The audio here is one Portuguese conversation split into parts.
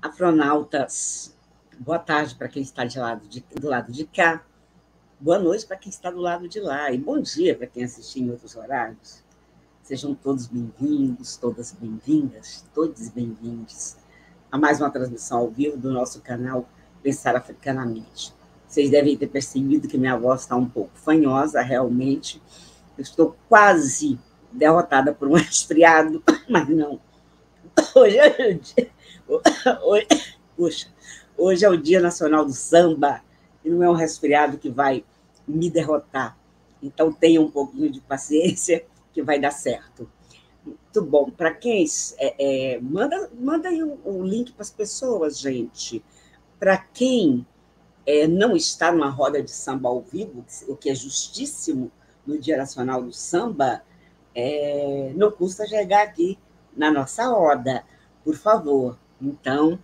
Afronautas, boa tarde para quem está do lado de cá, boa noite para quem está do lado de lá, e bom dia para quem assistiu em outros horários. Sejam todos bem-vindos, todas bem-vindas, todos bem-vindos a mais uma transmissão ao vivo do nosso canal Pensar Africanamente. Vocês devem ter percebido que minha voz está um pouco fanhosa, realmente. Eu estou quase derrotada por um resfriado, mas não. Hoje é o dia... Hoje é o Dia Nacional do Samba, e não é um resfriado que vai me derrotar. Então, tenha um pouquinho de paciência, que vai dar certo. Muito bom. Para quem... manda aí um link para as pessoas, gente. Para quem não está numa roda de samba ao vivo, o que é justíssimo no Dia Nacional do Samba, não custa chegar aqui na nossa roda, por favor. Então,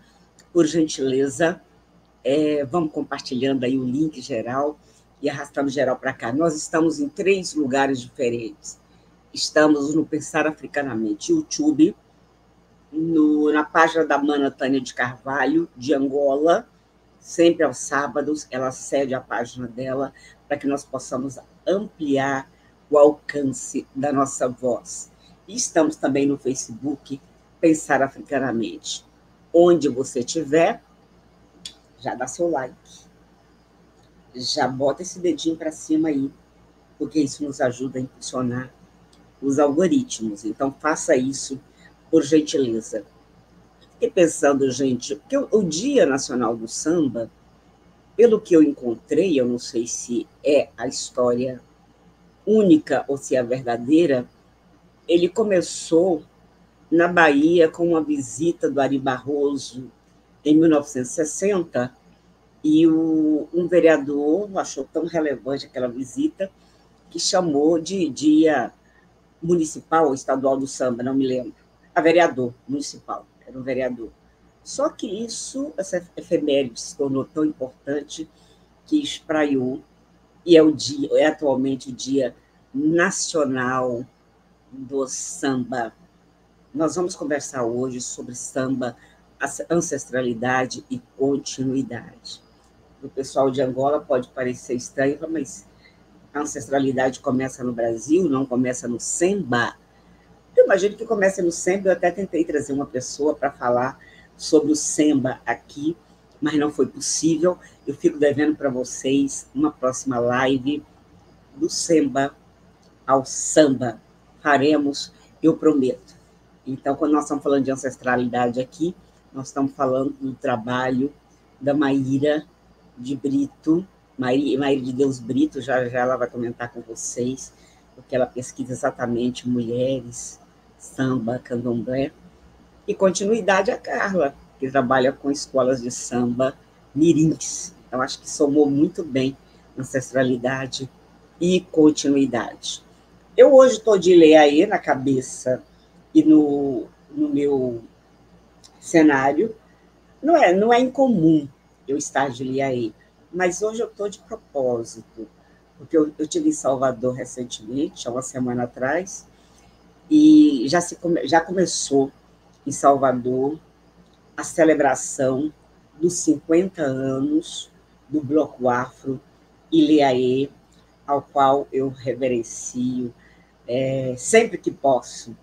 por gentileza, vamos compartilhando aí o link geral e arrastando geral para cá. Nós estamos em 3 lugares diferentes. Estamos no Pensar Africanamente, YouTube, na página da Mana Tânia de Carvalho, de Angola, sempre aos sábados, ela cede a página dela para que nós possamos ampliar o alcance da nossa voz. E estamos também no Facebook, Pensar Africanamente. Onde você estiver, já dá seu like, já bota esse dedinho para cima aí, porque isso nos ajuda a impulsionar os algoritmos. Então, faça isso, por gentileza. Fiquei pensando, gente, porque o Dia Nacional do Samba, pelo que eu encontrei, eu não sei se é a história única ou se é verdadeira, ele começou na Bahia com uma visita do Ari Barroso em 1960, e um vereador achou tão relevante aquela visita que chamou de Dia Municipal ou Estadual do Samba, não me lembro. Vereador municipal, era um vereador. Só que essa efeméride se tornou tão importante que espraiou, e é atualmente o Dia Nacional do Samba. Nós vamos conversar hoje sobre samba, ancestralidade e continuidade. O pessoal de Angola pode parecer estranho, mas a ancestralidade começa no Brasil, não começa no samba. Eu imagino que começa no samba. Eu até tentei trazer uma pessoa para falar sobre o samba aqui, mas não foi possível. Eu fico devendo para vocês uma próxima live do samba ao samba. Faremos, eu prometo. Então, quando nós estamos falando de ancestralidade aqui, nós estamos falando do trabalho da Maíra de Brito, Maíra de Deus Brito, já ela vai comentar com vocês, porque ela pesquisa exatamente mulheres, samba, candomblé, e continuidade a Carla, que trabalha com escolas de samba mirins. Então, acho que somou muito bem ancestralidade e continuidade. Eu hoje estou de Ileaê na cabeça e no meu cenário. Não é incomum eu estar de Ileaê, mas hoje eu estou de propósito, porque eu estive em Salvador recentemente, há uma semana atrás, e já começou em Salvador a celebração dos 50 anos do Bloco Afro Ileaê, ao qual eu reverencio sempre que posso,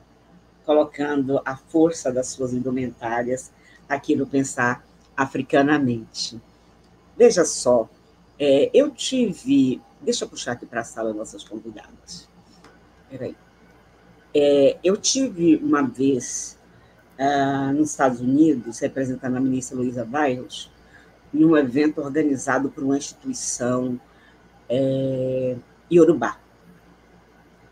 colocando a força das suas indumentárias aqui no Pensar Africanamente. Veja só, eu tive... Deixa eu puxar aqui para a sala nossas convidadas. Espera aí. Eu tive uma vez, nos Estados Unidos, representando a ministra Luísa Bairros, num evento organizado por uma instituição iorubá.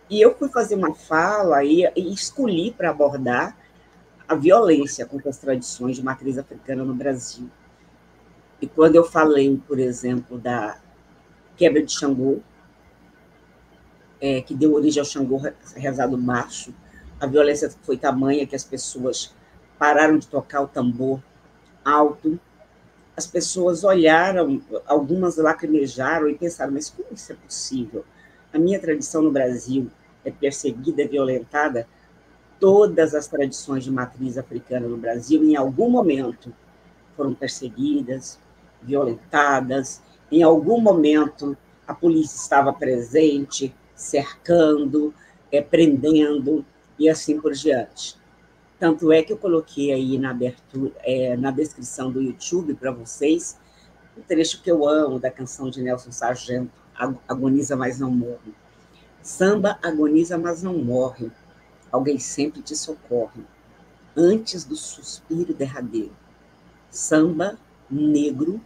E eu fui fazer uma fala e escolhi para abordar a violência contra as tradições de matriz africana no Brasil. E quando eu falei, por exemplo, da quebra de Xangô, que deu origem ao Xangô rezado baixo, a violência foi tamanha que as pessoas pararam de tocar o tambor alto, as pessoas olharam, algumas lacrimejaram e pensaram, mas como isso é possível? A minha tradição no Brasil é perseguida, é violentada. Todas as tradições de matriz africana no Brasil, em algum momento, foram perseguidas, violentadas. Em algum momento, a polícia estava presente, cercando, prendendo, e assim por diante. Tanto é que eu coloquei aí na abertura, na descrição do YouTube para vocês, um trecho que eu amo da canção de Nelson Sargento, Agoniza, mas não morre. Samba agoniza, mas não morre. Alguém sempre te socorre. Antes do suspiro derradeiro. Samba negro,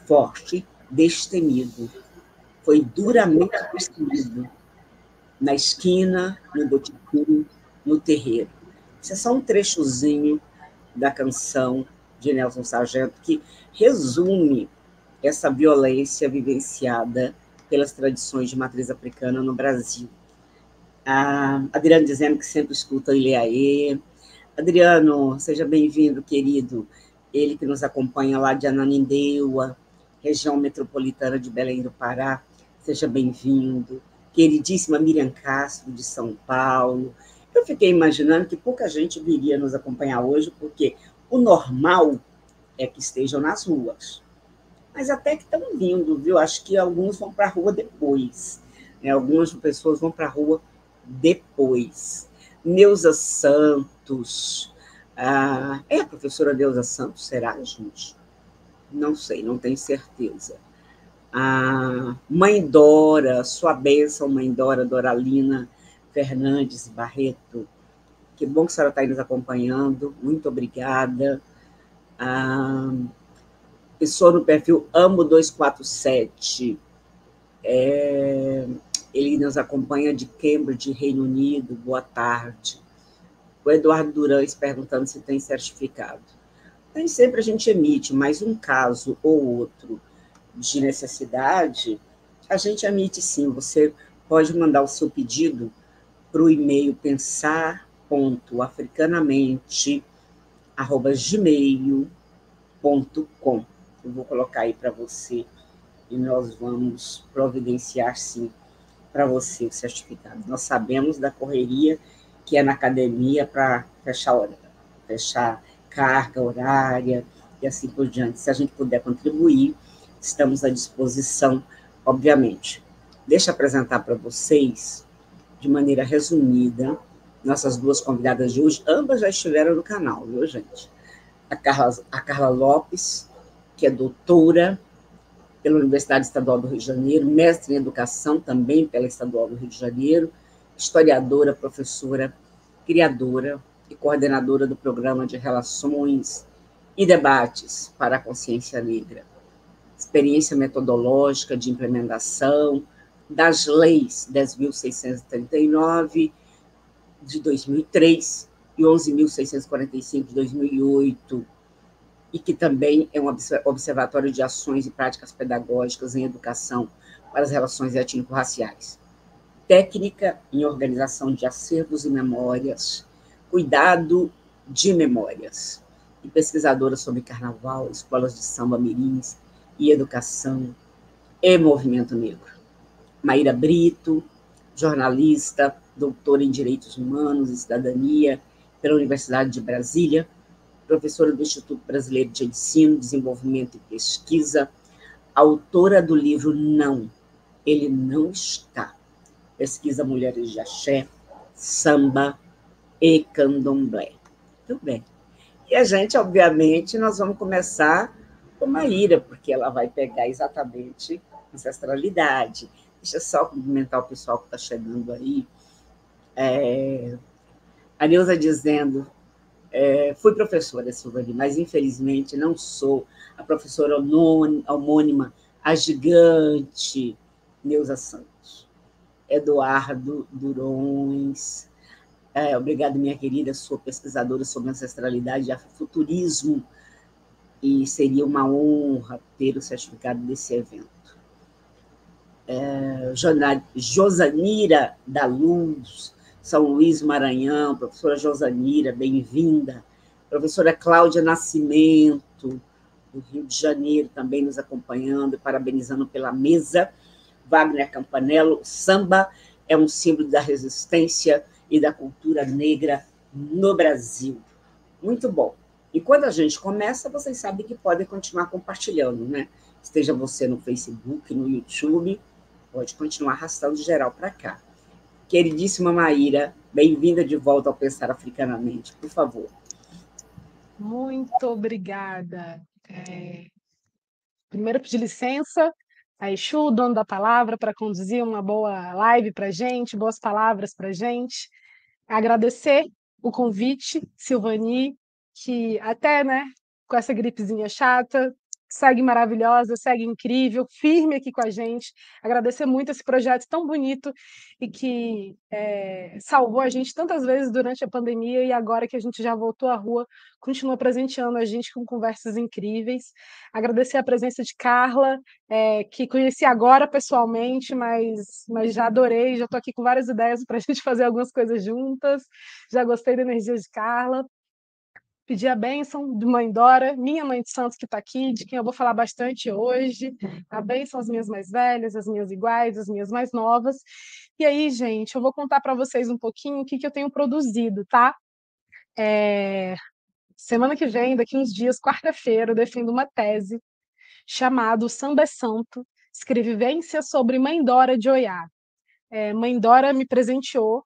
forte, destemido. Foi duramente perseguido. Na esquina, no botequim, no terreiro. Isso é só um trechozinho da canção de Nelson Sargento que resume essa violência vivenciada pelas tradições de matriz africana no Brasil. A Adriano dizendo que sempre escuta o Ileaê. Adriano, seja bem-vindo, querido. Ele que nos acompanha lá de Ananindeua, região metropolitana de Belém do Pará. Seja bem-vindo. Queridíssima Miriam Castro, de São Paulo. Eu fiquei imaginando que pouca gente viria nos acompanhar hoje, porque o normal é que estejam nas ruas. Mas até que estão vindo, viu? Acho que alguns vão para a rua depois. Algumas pessoas vão para a rua depois. Neuza Santos. É a professora Neuza Santos, será, gente? Não sei, não tenho certeza. Mãe Dora, sua bênção, Mãe Dora, Doralina Fernandes Barreto. Que bom que a senhora está aí nos acompanhando. Muito obrigada. Pessoa no perfil Amo247. Ele nos acompanha de Cambridge, Reino Unido. Boa tarde. O Eduardo Durães perguntando se tem certificado. Nem sempre a gente emite, mas um caso ou outro de necessidade, a gente emite sim. Você pode mandar o seu pedido para o e-mail pensar.africanamente@gmail.com. Eu vou colocar aí para você e nós vamos providenciar, sim, para você o certificado. Nós sabemos da correria que é na academia para fechar carga horária e assim por diante. Se a gente puder contribuir, estamos à disposição, obviamente. Deixa eu apresentar para vocês, de maneira resumida, nossas duas convidadas de hoje. Ambas já estiveram no canal, viu, gente? A Carla Lopes, que é doutora pela Universidade Estadual do Rio de Janeiro, mestre em Educação também pela Estadual do Rio de Janeiro, historiadora, professora, criadora e coordenadora do Programa de Relações e Debates para a Consciência Negra. Experiência metodológica de implementação das leis 10.639 de 2003 e 11.645 de 2008, e que também é um observatório de ações e práticas pedagógicas em educação para as relações étnico-raciais. Técnica em organização de acervos e memórias, cuidado de memórias, e pesquisadora sobre carnaval, escolas de samba mirins e educação e movimento negro. Maíra Brito, jornalista, doutora em Direitos Humanos e Cidadania pela Universidade de Brasília, professora do Instituto Brasileiro de Ensino, Desenvolvimento e Pesquisa, autora do livro Não, Ele Não Está, pesquisa mulheres de axé, samba e candomblé. Muito bem. E a gente, obviamente, nós vamos começar com Maíra, porque ela vai pegar exatamente ancestralidade. Deixa eu só cumprimentar o pessoal que está chegando aí. A Neuza dizendo, fui professora, Silvani, mas infelizmente não sou a professora homônima, a gigante Neuza Santos. Eduardo Durões, obrigado, minha querida, sou pesquisadora sobre ancestralidade e afrofuturismo, e seria uma honra ter o certificado desse evento. Josanira da Luz, São Luís Maranhão, professora Josanira, bem-vinda. Professora Cláudia Nascimento, do Rio de Janeiro, também nos acompanhando, parabenizando pela mesa. Wagner Campanello, samba é um símbolo da resistência e da cultura negra no Brasil. Muito bom. E quando a gente começa, vocês sabem que podem continuar compartilhando, né? Esteja você no Facebook, no YouTube, pode continuar arrastando geral para cá. Queridíssima Maíra, bem-vinda de volta ao Pensar Africanamente, por favor. Muito obrigada. Primeiro, pedir licença a Exu, o dono da palavra, para conduzir uma boa live para a gente, boas palavras para a gente. Agradecer o convite, Silvani, que até, né, com essa gripezinha chata, segue maravilhosa, segue incrível, firme aqui com a gente. Agradecer muito esse projeto tão bonito e que salvou a gente tantas vezes durante a pandemia e agora que a gente já voltou à rua, continua presenteando a gente com conversas incríveis. Agradecer a presença de Carla, que conheci agora pessoalmente, mas já adorei, já estou aqui com várias ideias para a gente fazer algumas coisas juntas. Já gostei da energia de Carla. Pedir a bênção de Mãe Dora, minha mãe de santo que está aqui, de quem eu vou falar bastante hoje. A bênção às minhas mais velhas, às minhas iguais, às minhas mais novas. E aí, gente, eu vou contar para vocês um pouquinho o que eu tenho produzido, tá? Semana que vem, daqui uns dias, quarta-feira, eu defendo uma tese chamada O Samba é Santo, Escrevivência sobre Mãe Dora de Oiá. Mãe Dora me presenteou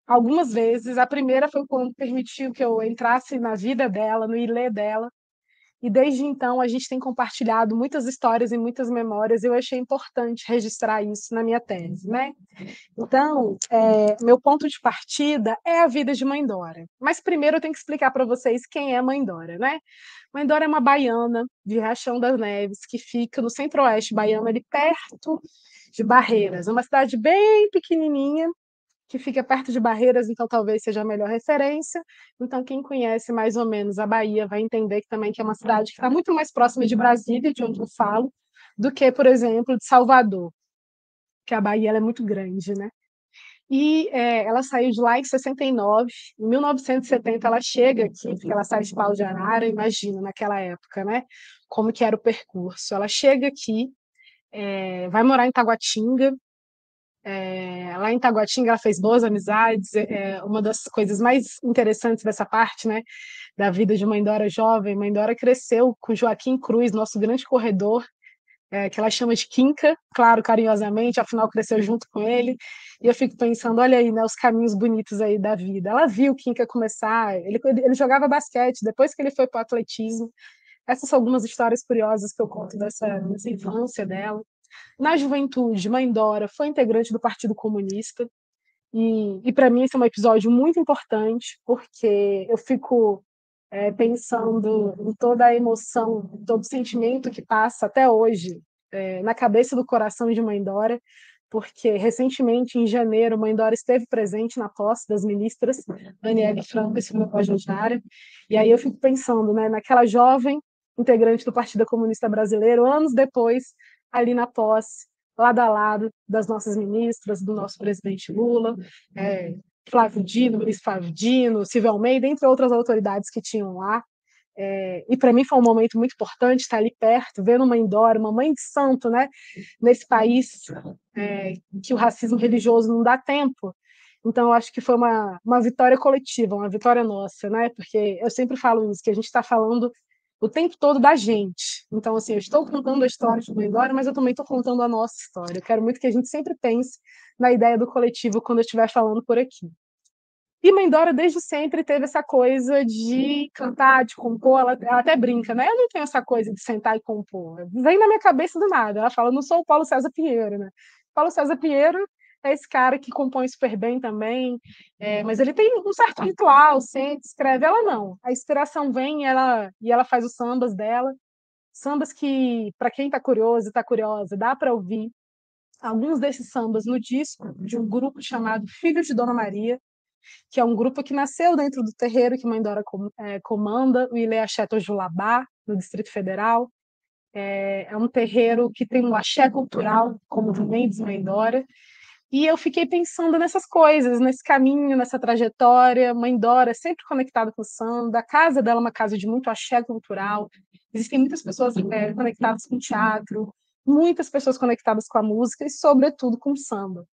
algumas vezes. A primeira foi quando permitiu que eu entrasse na vida dela, no ilê dela. E desde então a gente tem compartilhado muitas histórias e muitas memórias. Eu achei importante registrar isso na minha tese, né? Então, meu ponto de partida é a vida de Mãe Dora. Mas primeiro eu tenho que explicar para vocês quem é Mãe Dora, né? Mãe Dora é uma baiana de Riachão das Neves que fica no centro-oeste baiano, ali perto de Barreiras. É uma cidade bem pequenininha que fica perto de Barreiras, então talvez seja a melhor referência. Então, quem conhece mais ou menos a Bahia vai entender que também que é uma cidade que está muito mais próxima de Brasília, de onde eu falo, do que, por exemplo, de Salvador, que a Bahia ela é muito grande, né? E ela saiu de lá em 69, em 1970 ela chega aqui, porque ela sai de Pau de Arara, imagina, naquela época, né? Como que era o percurso. Ela chega aqui, vai morar em Taguatinga. Lá em Taguatinga ela fez boas amizades. Uma das coisas mais interessantes dessa parte, né, da vida de Mãe Dora jovem, Mãe Dora cresceu com Joaquim Cruz, nosso grande corredor, que ela chama de Quinca, claro, carinhosamente, afinal cresceu junto com ele. E eu fico pensando, olha aí, né, os caminhos bonitos aí da vida. Ela viu o Quinca começar, ele jogava basquete, depois que ele foi para o atletismo. Essas são algumas histórias curiosas que eu conto dessa infância dela. Na juventude, Mãe Dora foi integrante do Partido Comunista, e para mim esse é um episódio muito importante, porque eu fico pensando em toda a emoção, todo o sentimento que passa até hoje na cabeça do coração de Mãe Dora, porque recentemente, em janeiro, Mãe Dora esteve presente na posse das ministras Aniele Franco e Silvia Guajajara, e aí eu fico pensando, né, naquela jovem integrante do Partido Comunista Brasileiro, anos depois, ali na posse, lado a lado das nossas ministras, do nosso presidente Lula, Flávio Dino, ministro Flávio Dino, Silvio Almeida, entre outras autoridades que tinham lá. E para mim foi um momento muito importante estar ali perto, vendo Mãe Dora, uma mãe de santo, né, nesse país que o racismo religioso não dá tempo. Então, eu acho que foi uma vitória coletiva, uma vitória nossa, né? Porque eu sempre falo isso, que a gente está falando o tempo todo da gente. Então, assim, eu estou contando a história de Mãe Dora, mas eu também estou contando a nossa história. Eu quero muito que a gente sempre pense na ideia do coletivo quando eu estiver falando por aqui. E Mãe Dora, desde sempre, teve essa coisa de cantar, de compor. Ela até brinca, né? Eu não tenho essa coisa de sentar e compor. Vem na minha cabeça do nada. Ela fala, eu não sou o Paulo César Pinheiro, né? Paulo César Pinheiro é esse cara que compõe super bem também, mas ele tem um certo ritual, sente, escreve. Ela não. A inspiração vem e ela faz os sambas dela. Sambas que, para quem está curioso e está curiosa, dá para ouvir alguns desses sambas no disco de um grupo chamado Filhos de Dona Maria, que é um grupo que nasceu dentro do terreiro que Mãe Dora comanda, o Ilê Axé Tojulabá, no Distrito Federal. É um terreiro que tem um axé cultural, como também diz Mãe Dora. E eu fiquei pensando nessas coisas, nesse caminho, nessa trajetória. Mãe Dora é sempre conectada com o samba, a casa dela é uma casa de muito axé cultural. Existem muitas pessoas conectadas com o teatro, muitas pessoas conectadas com a música e, sobretudo, com o samba.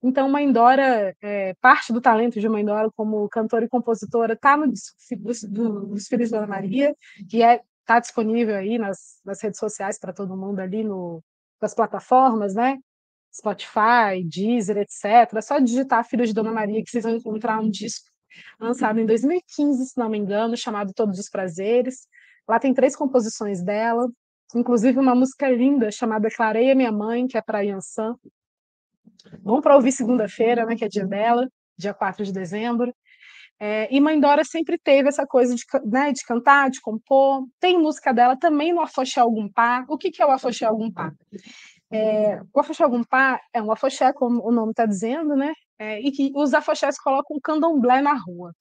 Então, Mãe Dora, parte do talento de Mãe Dora como cantora e compositora está no dos Filhos de Dona Maria, que está disponível aí nas redes sociais para todo mundo ali nas plataformas, né? Spotify, Deezer, etc. É só digitar Filhos de Dona Maria que vocês vão encontrar um disco lançado em 2015, se não me engano, chamado Todos os Prazeres. Lá tem 3 composições dela, inclusive uma música linda chamada Clareia Minha Mãe, que é para a Yansan. Vamos para ouvir segunda-feira, né, que é dia dela, dia 4 de dezembro. E Mãe Dora sempre teve essa coisa de cantar, de compor. Tem música dela também no Afoxé Algumpá. O que é o Afoxé Algumpá? O Afoxé Algumpá é um afoxé, como o nome está dizendo, né? E que os afoxés colocam candomblé na rua.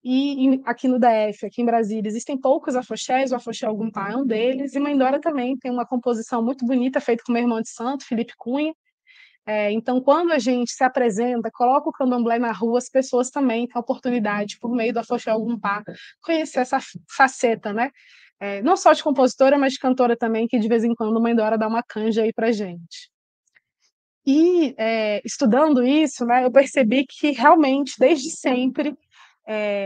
E aqui no DF, aqui em Brasília, existem poucos afoxés, o Afoxé Algumpá é um deles, e Mãe Dora também tem uma composição muito bonita, feita com meu irmão de santo, Felipe Cunha. Então, quando a gente se apresenta, coloca o candomblé na rua, as pessoas também têm a oportunidade, por meio do Afoxé Algumpá, conhecer essa faceta, né? Não só de compositora, mas de cantora também, que de vez em quando Mãe Dora dá uma canja aí pra gente. E estudando isso, né, eu percebi que realmente, desde sempre,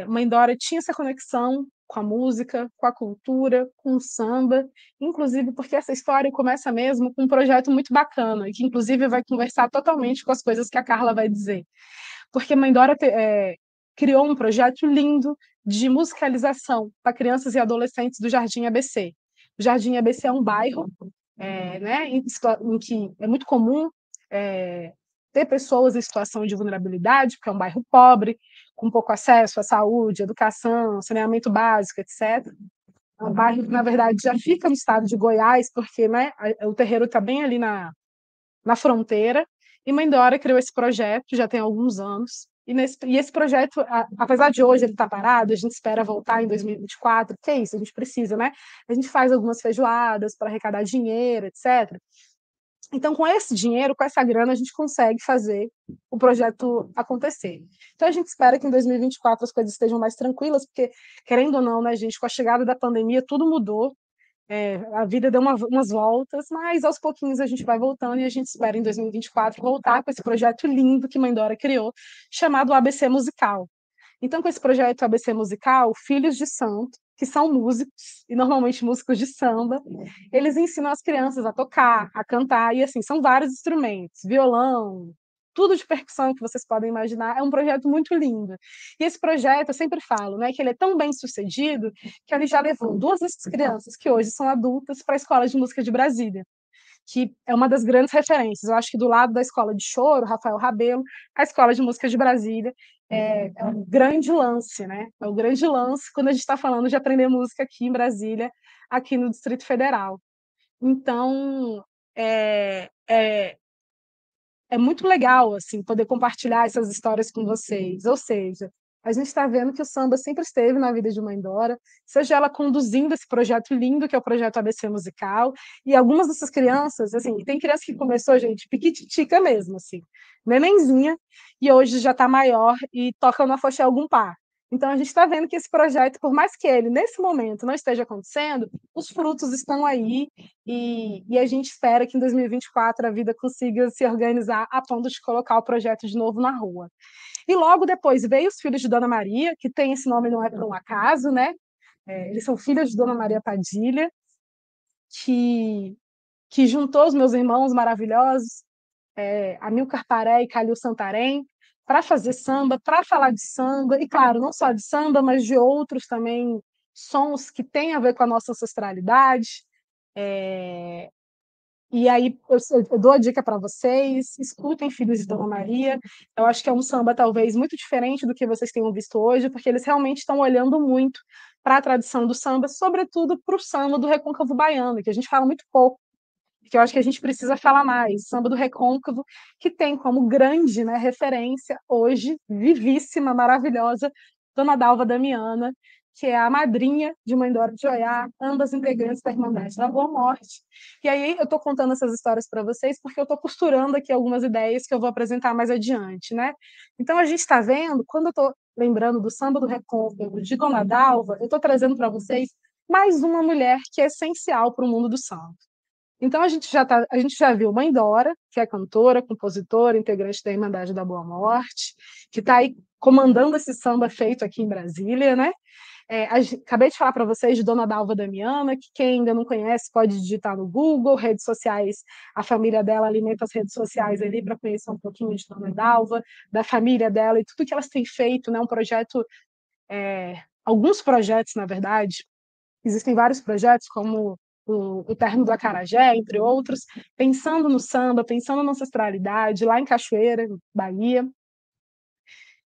Mãe Dora tinha essa conexão com a música, com a cultura, com o samba, inclusive porque essa história começa mesmo com um projeto muito bacana, e que inclusive vai conversar totalmente com as coisas que a Carla vai dizer. Porque Mãe Dora criou um projeto lindo de musicalização para crianças e adolescentes do Jardim ABC. O Jardim ABC é um bairro né, em que é muito comum ter pessoas em situação de vulnerabilidade, porque é um bairro pobre, com pouco acesso à saúde, educação, saneamento básico, etc. É um bairro que, na verdade, já fica no estado de Goiás, porque né, o terreiro está bem ali na fronteira, e Mãe Dora criou esse projeto, já tem alguns anos, e esse projeto, apesar de hoje ele estar parado, a gente espera voltar em 2024, que é isso, a gente precisa, né? A gente faz algumas feijoadas para arrecadar dinheiro, etc. Então, com esse dinheiro, com essa grana, a gente consegue fazer o projeto acontecer. Então, a gente espera que em 2024 as coisas estejam mais tranquilas, porque, querendo ou não, né, gente, com a chegada da pandemia, tudo mudou, a vida deu umas voltas, mas aos pouquinhos a gente vai voltando e a gente espera em 2024 voltar com esse projeto lindo que Mãe Dora criou, chamado ABC Musical. Então, com esse projeto ABC Musical, Filhos de Santo, que são músicos, e normalmente músicos de samba, eles ensinam as crianças a tocar, a cantar, e assim, são vários instrumentos, violão, tudo de percussão que vocês podem imaginar, é um projeto muito lindo. E esse projeto, eu sempre falo, né, que ele é tão bem sucedido que ele já levou 2 dessas crianças, que hoje são adultas, para a Escola de Música de Brasília, que é uma das grandes referências. Eu acho que do lado da Escola de Choro, Rafael Rabelo, a Escola de Música de Brasília é um grande lance, né? É o grande lance quando a gente está falando de aprender música aqui em Brasília, aqui no Distrito Federal. Então, é muito legal assim poder compartilhar essas histórias com vocês. Ou seja, a gente está vendo que o samba sempre esteve na vida de Mãe Dora, seja ela conduzindo esse projeto lindo que é o projeto ABC Musical, e algumas dessas crianças, assim, tem criança que começou, gente, piquititica mesmo, assim, nenenzinha, e hoje já está maior e toca no Afoxé Algumpá. Então, a gente está vendo que esse projeto, por mais que ele, nesse momento, não esteja acontecendo, os frutos estão aí e a gente espera que em 2024 a vida consiga se organizar a ponto de colocar o projeto de novo na rua. E logo depois veio os Filhos de Dona Maria, que tem esse nome não é por um acaso, né? Eles são filhos de Dona Maria Padilha, que, que juntou os meus irmãos maravilhosos, Amilcar Paré e Calil Santarém, para fazer samba, para falar de samba, e claro, não só de samba, mas de outros também sons que têm a ver com a nossa ancestralidade. E aí eu dou a dica para vocês, escutem Filhos de Dona Maria. Eu acho que é um samba talvez muito diferente do que vocês tenham visto hoje, porque eles realmente estão olhando muito para a tradição do samba, sobretudo para o samba do Recôncavo Baiano, que a gente fala muito pouco, que eu acho que a gente precisa falar mais. Samba do Recôncavo, que tem como grande, né, referência hoje, vivíssima, maravilhosa, Dona Dalva Damiana, que é a madrinha de Mãe Dora de Oiá, ambas integrantes da Irmandade da Boa Morte. E aí eu estou contando essas histórias para vocês porque eu estou costurando aqui algumas ideias que eu vou apresentar mais adiante, né? Então a gente está vendo, quando eu estou lembrando do Samba do Recôncavo, de Dona Dalva, eu estou trazendo para vocês mais uma mulher que é essencial para o mundo do samba. Então a gente já viu Mãe Dora, que é cantora, compositora, integrante da Irmandade da Boa Morte, que está aí comandando esse samba feito aqui em Brasília, né? Acabei de falar para vocês de Dona Dalva Damiana, que quem ainda não conhece pode digitar no Google, redes sociais, a família dela alimenta as redes sociais ali para conhecer um pouquinho de Dona Dalva, da família dela e tudo que elas têm feito, né? Alguns projetos, na verdade, existem vários projetos, como o Terno do Acarajé, entre outros, pensando no samba, pensando na ancestralidade, lá em Cachoeira, Bahia.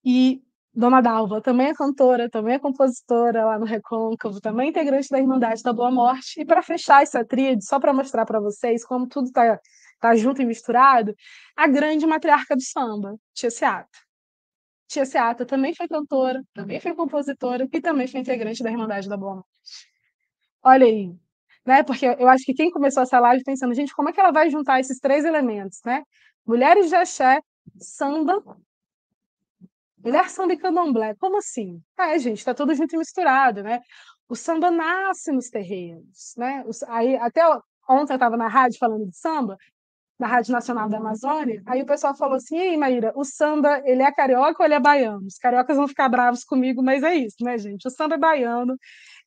E Dona Dalva também é cantora, também é compositora lá no Recôncavo, também é integrante da Irmandade da Boa Morte. E para fechar essa tríade, só para mostrar para vocês como tudo tá junto e misturado, a grande matriarca do samba, Tia Seata. Tia Seata também foi cantora, também foi compositora e também foi integrante da Irmandade da Boa Morte. Olha aí, né? Porque eu acho que quem começou essa live pensando, gente, como é que ela vai juntar esses três elementos, né? Mulheres de axé, samba, mulher samba e candomblé. Como assim? Gente, está tudo junto e misturado, né? O samba nasce nos terreiros, né? Aí, até ontem eu estava na rádio falando de samba, na Rádio Nacional da Amazônia, aí o pessoal falou assim, ei, Maíra, o samba, ele é carioca ou ele é baiano? Os cariocas vão ficar bravos comigo, mas é isso, né, gente? O samba é baiano,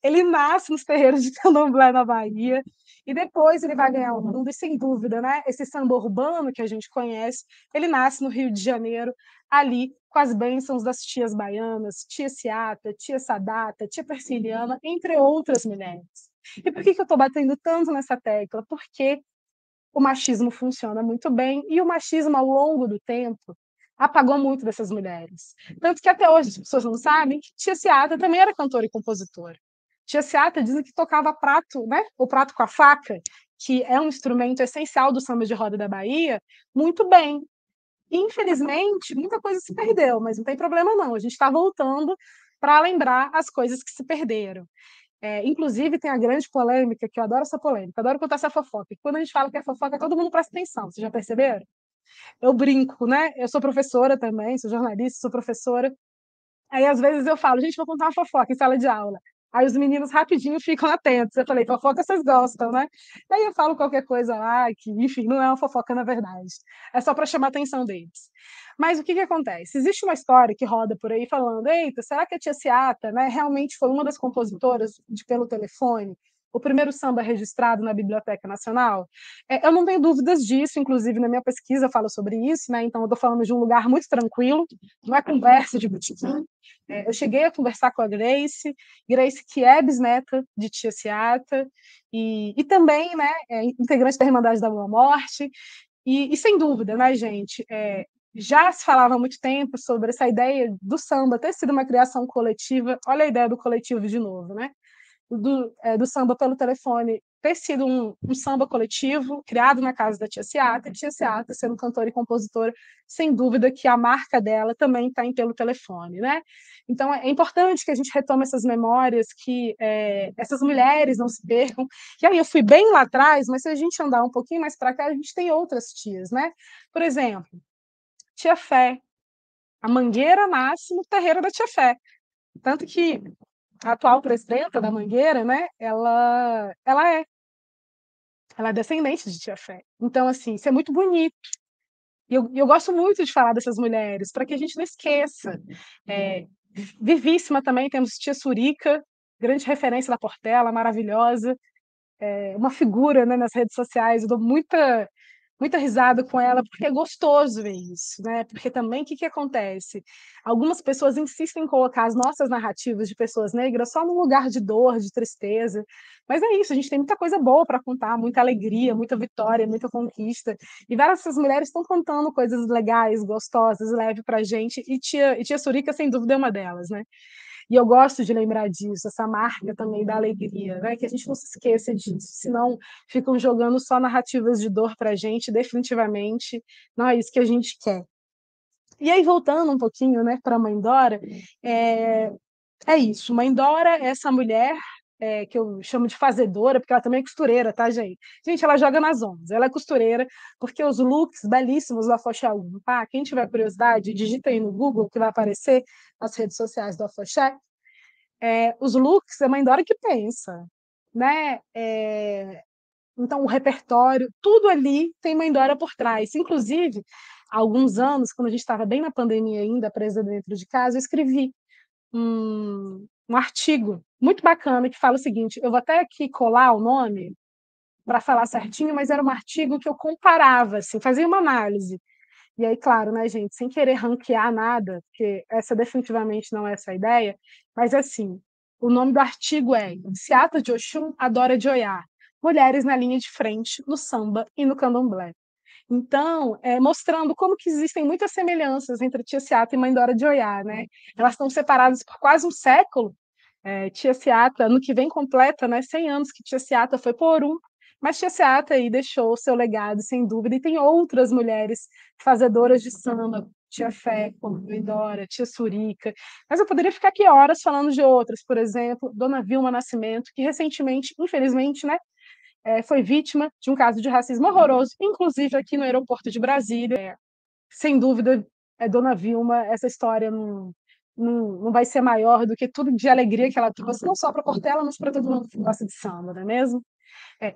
ele nasce nos terreiros de candomblé na Bahia, e depois ele vai ganhar o mundo, e sem dúvida, né, esse samba urbano que a gente conhece, ele nasce no Rio de Janeiro, ali com as bênçãos das tias baianas, tia Seata, tia Sadata, tia Persiliana, entre outras mulheres. E por que eu estou batendo tanto nessa tecla? Porque o machismo funciona muito bem, e o machismo, ao longo do tempo, apagou muito dessas mulheres. Tanto que até hoje as pessoas não sabem que tia Seata também era cantora e compositora. Tia Seata dizem que tocava prato, né? O prato com a faca, que é um instrumento essencial do samba de roda da Bahia, muito bem. Infelizmente, muita coisa se perdeu, mas não tem problema não. A gente está voltando para lembrar as coisas que se perderam. Inclusive, tem a grande polêmica, que eu adoro essa polêmica, adoro contar essa fofoca. E quando a gente fala que é fofoca, todo mundo presta atenção, vocês já perceberam? Eu brinco, né? Eu sou professora também, sou jornalista, sou professora. Aí, às vezes, eu falo, gente, vou contar uma fofoca em sala de aula. Aí os meninos rapidinho ficam atentos. Eu falei, fofoca vocês gostam, né? Aí eu falo qualquer coisa lá, que, enfim, não é uma fofoca na verdade. É só para chamar a atenção deles. Mas o que acontece? Existe uma história que roda por aí falando, eita, será que a tia Seata, né, realmente foi uma das compositoras de Pelo Telefone? O primeiro samba registrado na Biblioteca Nacional? Eu não tenho dúvidas disso, inclusive na minha pesquisa eu falo sobre isso, né? Então eu estou falando de um lugar muito tranquilo, não é conversa de botequim. Eu cheguei a conversar com a Grace, Grace que é bisneta de tia Seata, e também, né, integrante da Irmandade da Boa Morte, e sem dúvida, né, gente, já se falava há muito tempo sobre essa ideia do samba ter sido uma criação coletiva. Olha a ideia do coletivo de novo, né? Do samba pelo telefone ter sido um samba coletivo criado na casa da tia Seata sendo cantora e compositora, sem dúvida que a marca dela também está em Pelo Telefone, né? Então é importante que a gente retome essas memórias, que essas mulheres não se percam. E aí eu fui bem lá atrás, mas se a gente andar um pouquinho mais para cá, a gente tem outras tias, né? Por exemplo, Tia Fé. A Mangueira nasce no terreiro da Tia Fé. Tanto que a atual presidenta da Mangueira, né, ela é descendente de Tia Fé. Então, assim, isso é muito bonito. E eu gosto muito de falar dessas mulheres, para que a gente não esqueça. É, vivíssima também, temos Tia Surica, grande referência da Portela, maravilhosa, uma figura, né, nas redes sociais. Eu dou muita risada com ela, porque é gostoso ver isso, né? Porque também o que acontece? Algumas pessoas insistem em colocar as nossas narrativas de pessoas negras só num lugar de dor, de tristeza. Mas é isso, a gente tem muita coisa boa para contar, muita alegria, muita vitória, muita conquista. E várias dessas mulheres estão contando coisas legais, gostosas, leve para a gente. E tia Surica, sem dúvida, é uma delas, né? E eu gosto de lembrar disso, essa marca também da alegria, né? Que a gente não se esqueça disso, senão ficam jogando só narrativas de dor para a gente, definitivamente não é isso que a gente quer. E aí, voltando um pouquinho, né, para a Mãe Dora, é isso. Mãe Dora é essa mulher que eu chamo de fazedora, porque ela também é costureira, tá, gente? Gente, ela joga nas ondas, ela é costureira, porque os looks belíssimos do Afoxé 1, tá? Quem tiver curiosidade, digita aí no Google, que vai aparecer nas redes sociais do Afoxé. Os looks é Mãe Dora que pensa, né? Então, o repertório, tudo ali tem Mãe Dora por trás. Inclusive, há alguns anos, quando a gente estava bem na pandemia ainda, presa dentro de casa, eu escrevi um artigo muito bacana que fala o seguinte: eu vou até aqui colar o nome para falar certinho, mas era um artigo que eu comparava, assim, fazia uma análise. E aí, claro, né, gente, sem querer ranquear nada, porque essa definitivamente não é essa a ideia, mas assim, o nome do artigo é Seata de Oxum adora de Oiá, mulheres na linha de frente no samba e no candomblé. Então, mostrando como que existem muitas semelhanças entre Tia Seata e Mãe Dora de Oiá, né? Elas estão separadas por quase um século. Tia Seata, ano que vem completa, né, 100 anos que Tia Seata foi por um, mas Tia Seata aí deixou o seu legado, sem dúvida, e tem outras mulheres fazedoras de samba, Tia Fé, Mãe Dora, Tia Surica, mas eu poderia ficar aqui horas falando de outras, por exemplo, Dona Vilma Nascimento, que recentemente, infelizmente, né, foi vítima de um caso de racismo horroroso, inclusive aqui no aeroporto de Brasília. Sem dúvida, Dona Vilma, essa história não vai ser maior do que tudo de alegria que ela trouxe, não só para Portela, mas para todo mundo que gosta de samba, não é mesmo?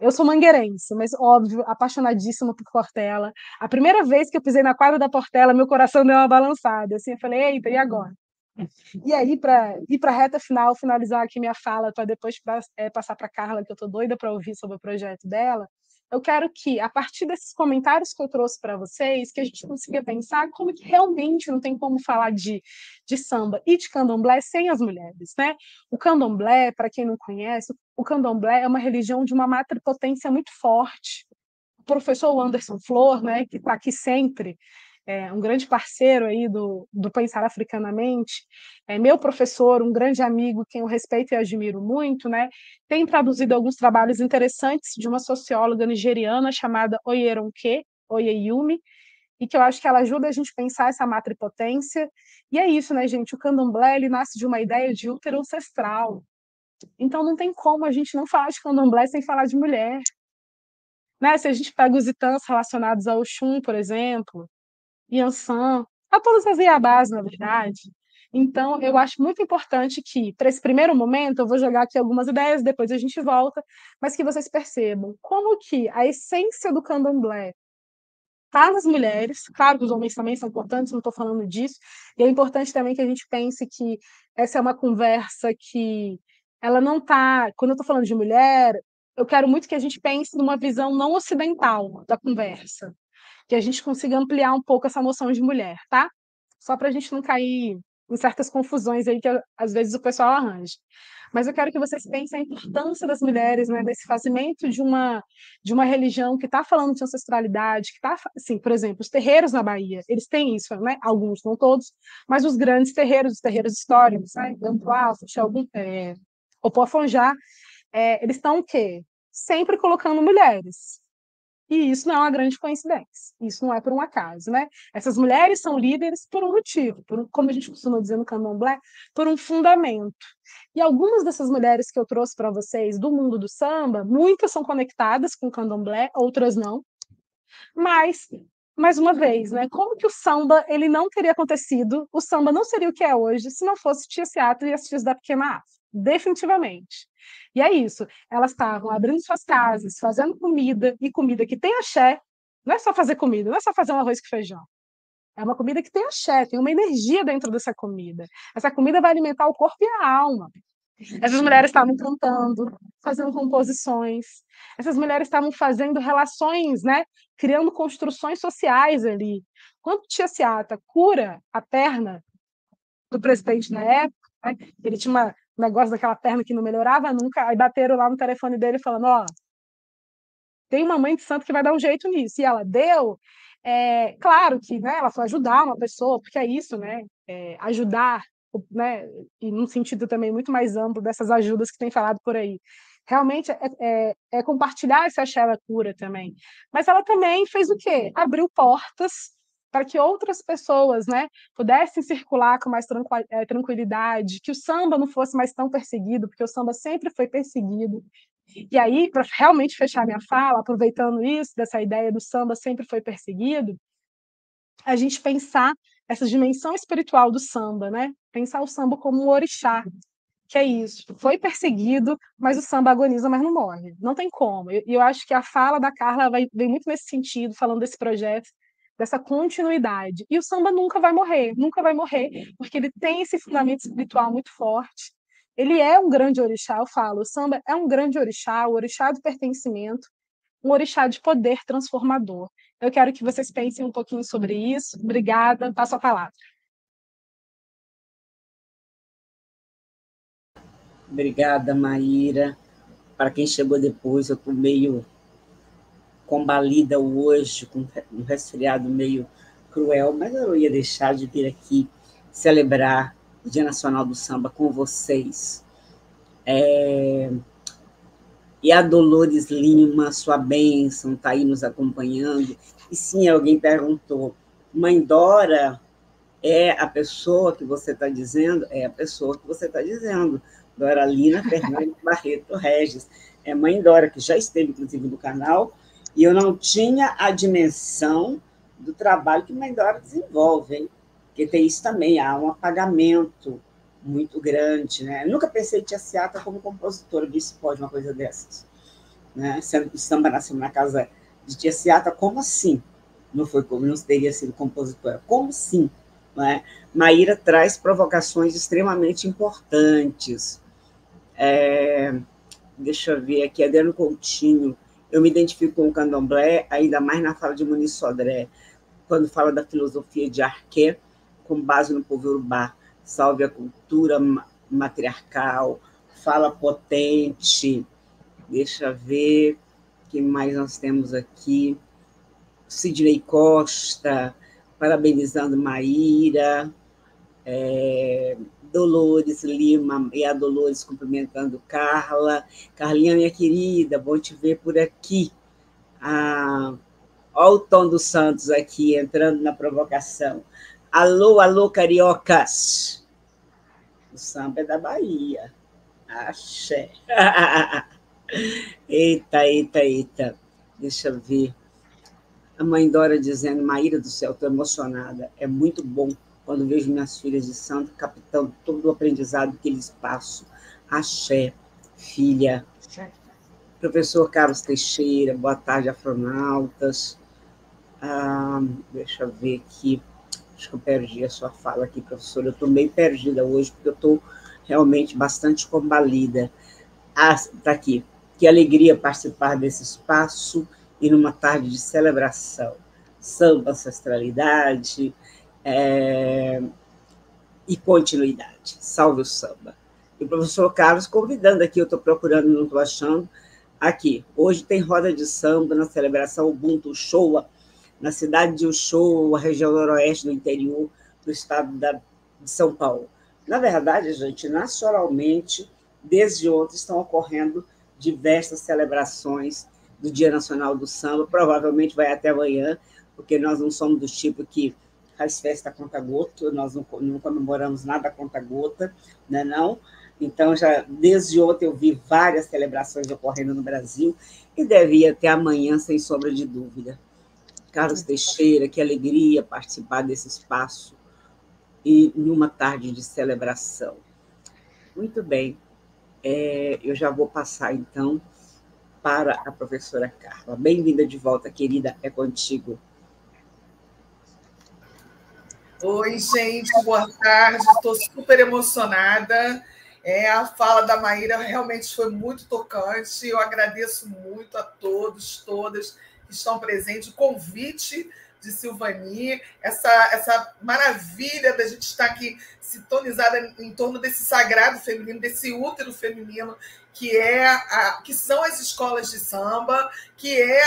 Eu sou mangueirense, mas óbvio, apaixonadíssima por Portela. A primeira vez que eu pisei na quadra da Portela, meu coração deu uma balançada. Assim, eu falei, eita, e agora? E aí, para ir para a reta final, finalizar aqui minha fala, para depois passar para a Carla, que eu estou doida para ouvir sobre o projeto dela, eu quero que, a partir desses comentários que eu trouxe para vocês, que a gente consiga pensar como que realmente não tem como falar de samba e de candomblé sem as mulheres, né? O candomblé, para quem não conhece, o candomblé é uma religião de uma matripotência muito forte. O professor Anderson Flor, né, que está aqui sempre, um grande parceiro aí do Pensar Africanamente, meu professor, um grande amigo, quem eu respeito e admiro muito, né, tem traduzido alguns trabalhos interessantes de uma socióloga nigeriana chamada Oyeronke Oyeyumi, e que eu acho que ela ajuda a gente a pensar essa matripotência. E é isso, né, gente? O candomblé ele nasce de uma ideia de útero ancestral. Então não tem como a gente não falar de candomblé sem falar de mulher. Né? Se a gente pega os itãs relacionados ao Oxum, por exemplo, Yansan, a todas as Iabás, na verdade. Então, eu acho muito importante que, para esse primeiro momento, eu vou jogar aqui algumas ideias, depois a gente volta, mas que vocês percebam como que a essência do candomblé está nas mulheres, claro que os homens também são importantes, não estou falando disso, e é importante também que a gente pense que essa é uma conversa que ela não está, quando eu estou falando de mulher, eu quero muito que a gente pense numa visão não ocidental da conversa, que a gente consiga ampliar um pouco essa noção de mulher, tá? Só para a gente não cair em certas confusões aí que às vezes o pessoal arranja. Mas eu quero que vocês pensem a importância das mulheres, né, desse fazimento de uma religião que está falando de ancestralidade, que está, assim, por exemplo, os terreiros na Bahia, eles têm isso, né? Alguns, não todos, mas os grandes terreiros, os terreiros históricos, né? Gantuá, Xalgum, Opoafonjá, eles estão o quê? Sempre colocando mulheres. E isso não é uma grande coincidência, isso não é por um acaso, né? Essas mulheres são líderes por um motivo, como a gente costuma dizer no candomblé, por um fundamento. E algumas dessas mulheres que eu trouxe para vocês do mundo do samba, muitas são conectadas com o candomblé, outras não. Mas, mais uma vez, né? Como que o samba ele não teria acontecido? O samba não seria o que é hoje se não fosse Tia Seata e as Tias da Pequena África, definitivamente. E é isso. Elas estavam abrindo suas casas, fazendo comida e comida que tem axé. Não é só fazer comida, não é só fazer um arroz com feijão. É uma comida que tem axé, tem uma energia dentro dessa comida. Essa comida vai alimentar o corpo e a alma. Essas mulheres estavam cantando, fazendo composições. Essas mulheres estavam fazendo relações, né? Criando construções sociais ali. Quando Tia Seata cura a perna do presidente na época, né? Ele tinha um negócio daquela perna que não melhorava nunca, aí bateram lá no telefone dele falando, ó, tem uma mãe de santo que vai dar um jeito nisso. E ela deu, claro que, né, ela foi ajudar uma pessoa, porque é isso, né, ajudar, né, e num sentido também muito mais amplo dessas ajudas que tem falado por aí. Realmente é compartilhar essa axé cura também. Mas ela também fez o quê? Abriu portas para que outras pessoas, né, pudessem circular com mais tranquilidade, que o samba não fosse mais tão perseguido, porque o samba sempre foi perseguido. E aí, para realmente fechar minha fala, aproveitando isso, dessa ideia do samba sempre foi perseguido, a gente pensar essa dimensão espiritual do samba, né? Pensar o samba como um orixá, que é isso, foi perseguido, mas o samba agoniza, mas não morre. Não tem como. E eu acho que a fala da Carla vem muito nesse sentido, falando desse projeto, dessa continuidade. E o samba nunca vai morrer, porque ele tem esse fundamento espiritual muito forte. Ele é um grande orixá, eu falo, o samba é um grande orixá, o orixá do pertencimento, um orixá de poder transformador. Eu quero que vocês pensem um pouquinho sobre isso. Obrigada, passo a palavra. Obrigada, Maíra. Para quem chegou depois, eu estou meio combalida hoje, com um resfriado meio cruel, mas eu não ia deixar de vir aqui celebrar o Dia Nacional do Samba com vocês. E a Dolores Lima, sua bênção, está aí nos acompanhando. E sim, alguém perguntou, Mãe Dora é a pessoa que você está dizendo? É a pessoa que você está dizendo. Doralina Fernandes Barreto Regis. É Mãe Dora, que já esteve, inclusive, no canal, e eu não tinha a dimensão do trabalho que Mãe Dora desenvolve, hein? Porque tem isso também, há um apagamento muito grande, né? Eu nunca pensei em Tia Seata como compositora, disse pode uma coisa dessas, né? Sendo que o samba nasceu na casa de Tia Seata, como assim? Não foi como não teria sido compositora? Como sim? Né? Maíra traz provocações extremamente importantes. Deixa eu ver aqui, Adriano Coutinho. Eu me identifico com o candomblé, ainda mais na fala de Muniz Sodré, quando fala da filosofia de Arqué, com base no povo urubá. Salve a cultura matriarcal, fala potente. Deixa eu ver o que mais nós temos aqui. Sidney Costa, parabenizando Maíra. Dolores Lima e a Dolores cumprimentando Carla. Carlinha, minha querida, bom te ver por aqui. Olha o Tom dos Santos aqui, entrando na provocação. Alô, alô, cariocas. O samba é da Bahia. Axé. Eita, eita, eita. Deixa eu ver. A mãe Dora dizendo, Maíra do céu, estou emocionada. É muito bom quando vejo minhas filhas de santo captando todo o aprendizado que eles passam. Axé, filha. Professor Carlos Teixeira, boa tarde, afronautas. Deixa eu ver aqui. Acho que eu perdi a sua fala aqui, professora. Eu estou meio perdida hoje, porque eu estou realmente bastante combalida. Está aqui. Que alegria participar desse espaço e numa tarde de celebração. Samba, ancestralidade e continuidade. Salve o samba. E o professor Carlos convidando aqui, eu estou procurando, não estou achando, aqui. Hoje tem roda de samba na celebração Ubuntu Showa, na cidade de Uchoa, região noroeste do interior do estado de São Paulo. Na verdade, gente, nacionalmente, desde ontem estão ocorrendo diversas celebrações do Dia Nacional do Samba, provavelmente vai até amanhã, porque nós não somos do tipo que faz festa a conta-gota, nós não comemoramos nada a conta-gota, né, não? Então, já desde ontem eu vi várias celebrações ocorrendo no Brasil e deve ir até amanhã, sem sombra de dúvida. Carlos Teixeira, que alegria participar desse espaço e numa tarde de celebração. Muito bem, eu já vou passar, então, para a professora Carla. Bem-vinda de volta, querida, é contigo. Oi, gente, boa tarde, estou super emocionada. A fala da Maíra realmente foi muito tocante, eu agradeço muito a todos, todas que estão presentes, o convite de Silvani, essa maravilha da gente estar aqui sintonizada em torno desse sagrado feminino, desse útero feminino, que são as escolas de samba, que é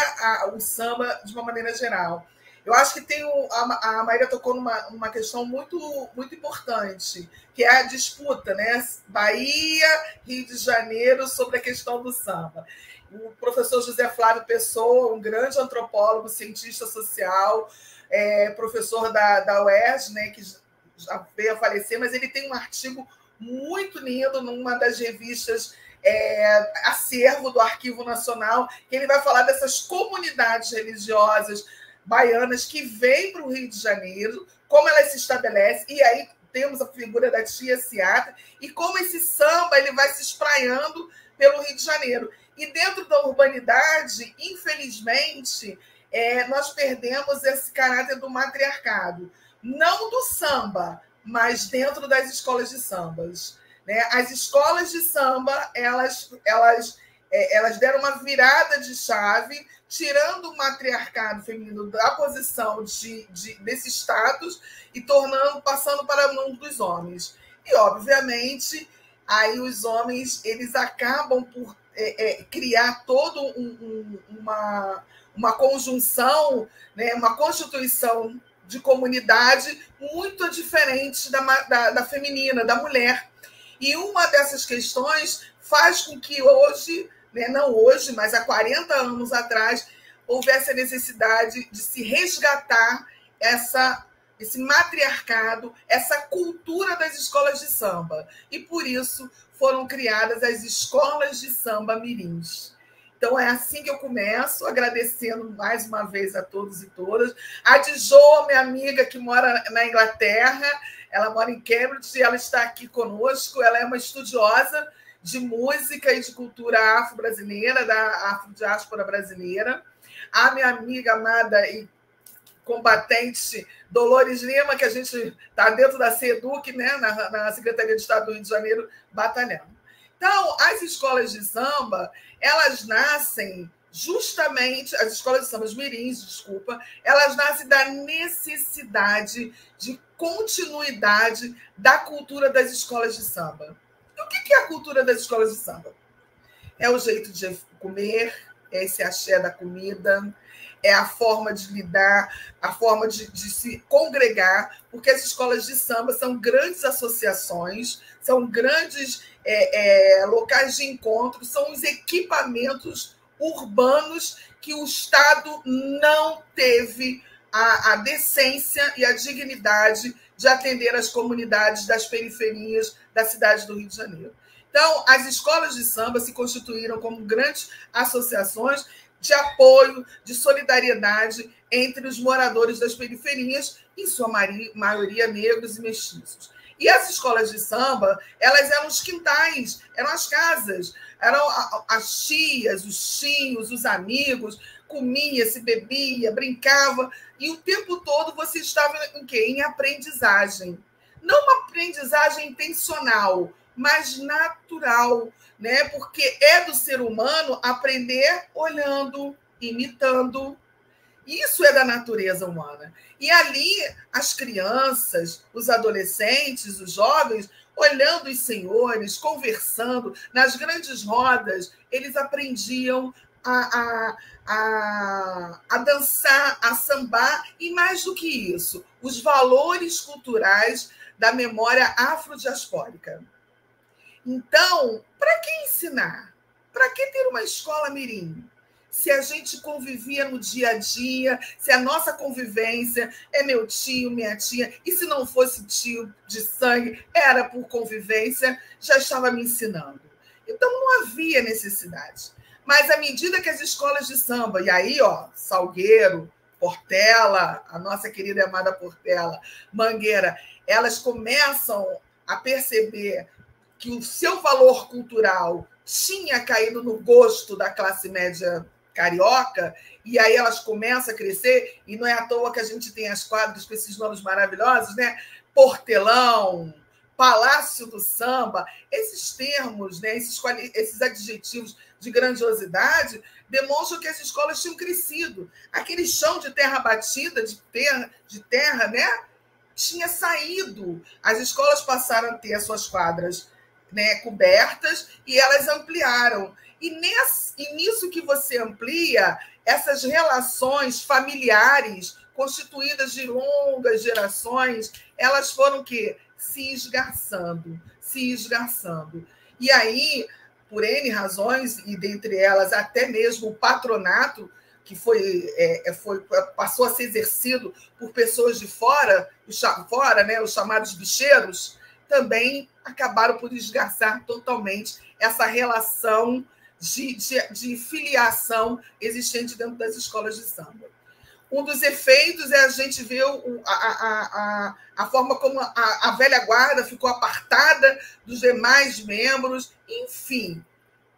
o samba de uma maneira geral. Eu acho que a Maíra tocou numa questão muito, muito importante, que é a disputa, né? Bahia, Rio de Janeiro, sobre a questão do samba. O professor José Flávio Pessoa, um grande antropólogo, cientista social, professor da UERJ, né, que já veio a falecer, mas ele tem um artigo muito lindo numa das revistas Acervo do Arquivo Nacional, que ele vai falar dessas comunidades religiosas baianas que vêm para o Rio de Janeiro, como elas se estabelecem, e aí temos a figura da tia Seata, e como esse samba ele vai se espraiando pelo Rio de Janeiro. E dentro da urbanidade, infelizmente, nós perdemos esse caráter do matriarcado. Não do samba, mas dentro das escolas de sambas. Né? As escolas de samba, elas deram uma virada de chave, tirando o matriarcado feminino da posição desse status e passando para a mão dos homens. E, obviamente, aí os homens eles acabam por criar toda uma conjunção, né, uma constituição de comunidade muito diferente da feminina, da mulher. E uma dessas questões faz com que hoje, né, não hoje, mas há 40 anos atrás, houvesse a necessidade de se resgatar esse matriarcado, essa cultura das escolas de samba. E, por isso, foram criadas as escolas de samba mirins. Então, é assim que eu começo, agradecendo mais uma vez a todos e todas. A Djo, minha amiga que mora na Inglaterra, ela mora em Cambridge, ela está aqui conosco, ela é uma estudiosa de música e de cultura afro-brasileira, da afrodiáspora brasileira. A minha amiga amada e combatente Dolores Lima, que a gente está dentro da SEDUC, né, na Secretaria de Estado do Rio de Janeiro, batalhando. Então, as escolas de samba, elas nascem justamente, as escolas de samba mirins, desculpa, elas nascem da necessidade de continuidade da cultura das escolas de samba. E o que é a cultura das escolas de samba? É o jeito de comer, é esse axé da comida, é a forma de lidar, a forma de se congregar, porque as escolas de samba são grandes associações, são grandes locais de encontro, são os equipamentos urbanos que o Estado não teve a decência e a dignidade de atender as comunidades das periferias da cidade do Rio de Janeiro. Então, as escolas de samba se constituíram como grandes associações de apoio, de solidariedade entre os moradores das periferias, em sua maioria negros e mestiços. E as escolas de samba, elas eram os quintais, eram as casas, eram as tias, os tios, os amigos, comia, se bebia, brincava, e o tempo todo você estava em quê? Em aprendizagem. Não uma aprendizagem intencional, mas natural, né? Porque é do ser humano aprender olhando, imitando. Isso é da natureza humana. E ali, as crianças, os adolescentes, os jovens, olhando os senhores, conversando, nas grandes rodas, eles aprendiam a dançar, a sambar, e mais do que isso, os valores culturais da memória afrodiaspórica. Então, para que ensinar? Para que ter uma escola mirim? Se a gente convivia no dia a dia, se a nossa convivência é meu tio, minha tia, e se não fosse tio de sangue, era por convivência, já estava me ensinando. Então, não havia necessidade. Mas, à medida que as escolas de samba, e aí, ó, Salgueiro, Portela, a nossa querida e amada Portela, Mangueira, elas começam a perceber que o seu valor cultural tinha caído no gosto da classe média carioca, e aí elas começam a crescer, e não é à toa que a gente tem as quadras com esses nomes maravilhosos, né? Portelão, Palácio do Samba, esses termos, né? esses adjetivos de grandiosidade demonstram que as escolas tinham crescido. Aquele chão de terra batida, de terra, né? Tinha saído. As escolas passaram a ter as suas quadras, né, cobertas, e elas ampliaram. E nisso que você amplia, essas relações familiares, constituídas de longas gerações, elas foram o quê? Se esgarçando. E aí, por N razões, e dentre elas até mesmo o patronato, que passou a ser exercido por pessoas de fora, né, os chamados bicheiros, também acabaram por esgarçar totalmente essa relação de filiação existente dentro das escolas de samba. Um dos efeitos é a gente ver a forma como a velha guarda ficou apartada dos demais membros, enfim.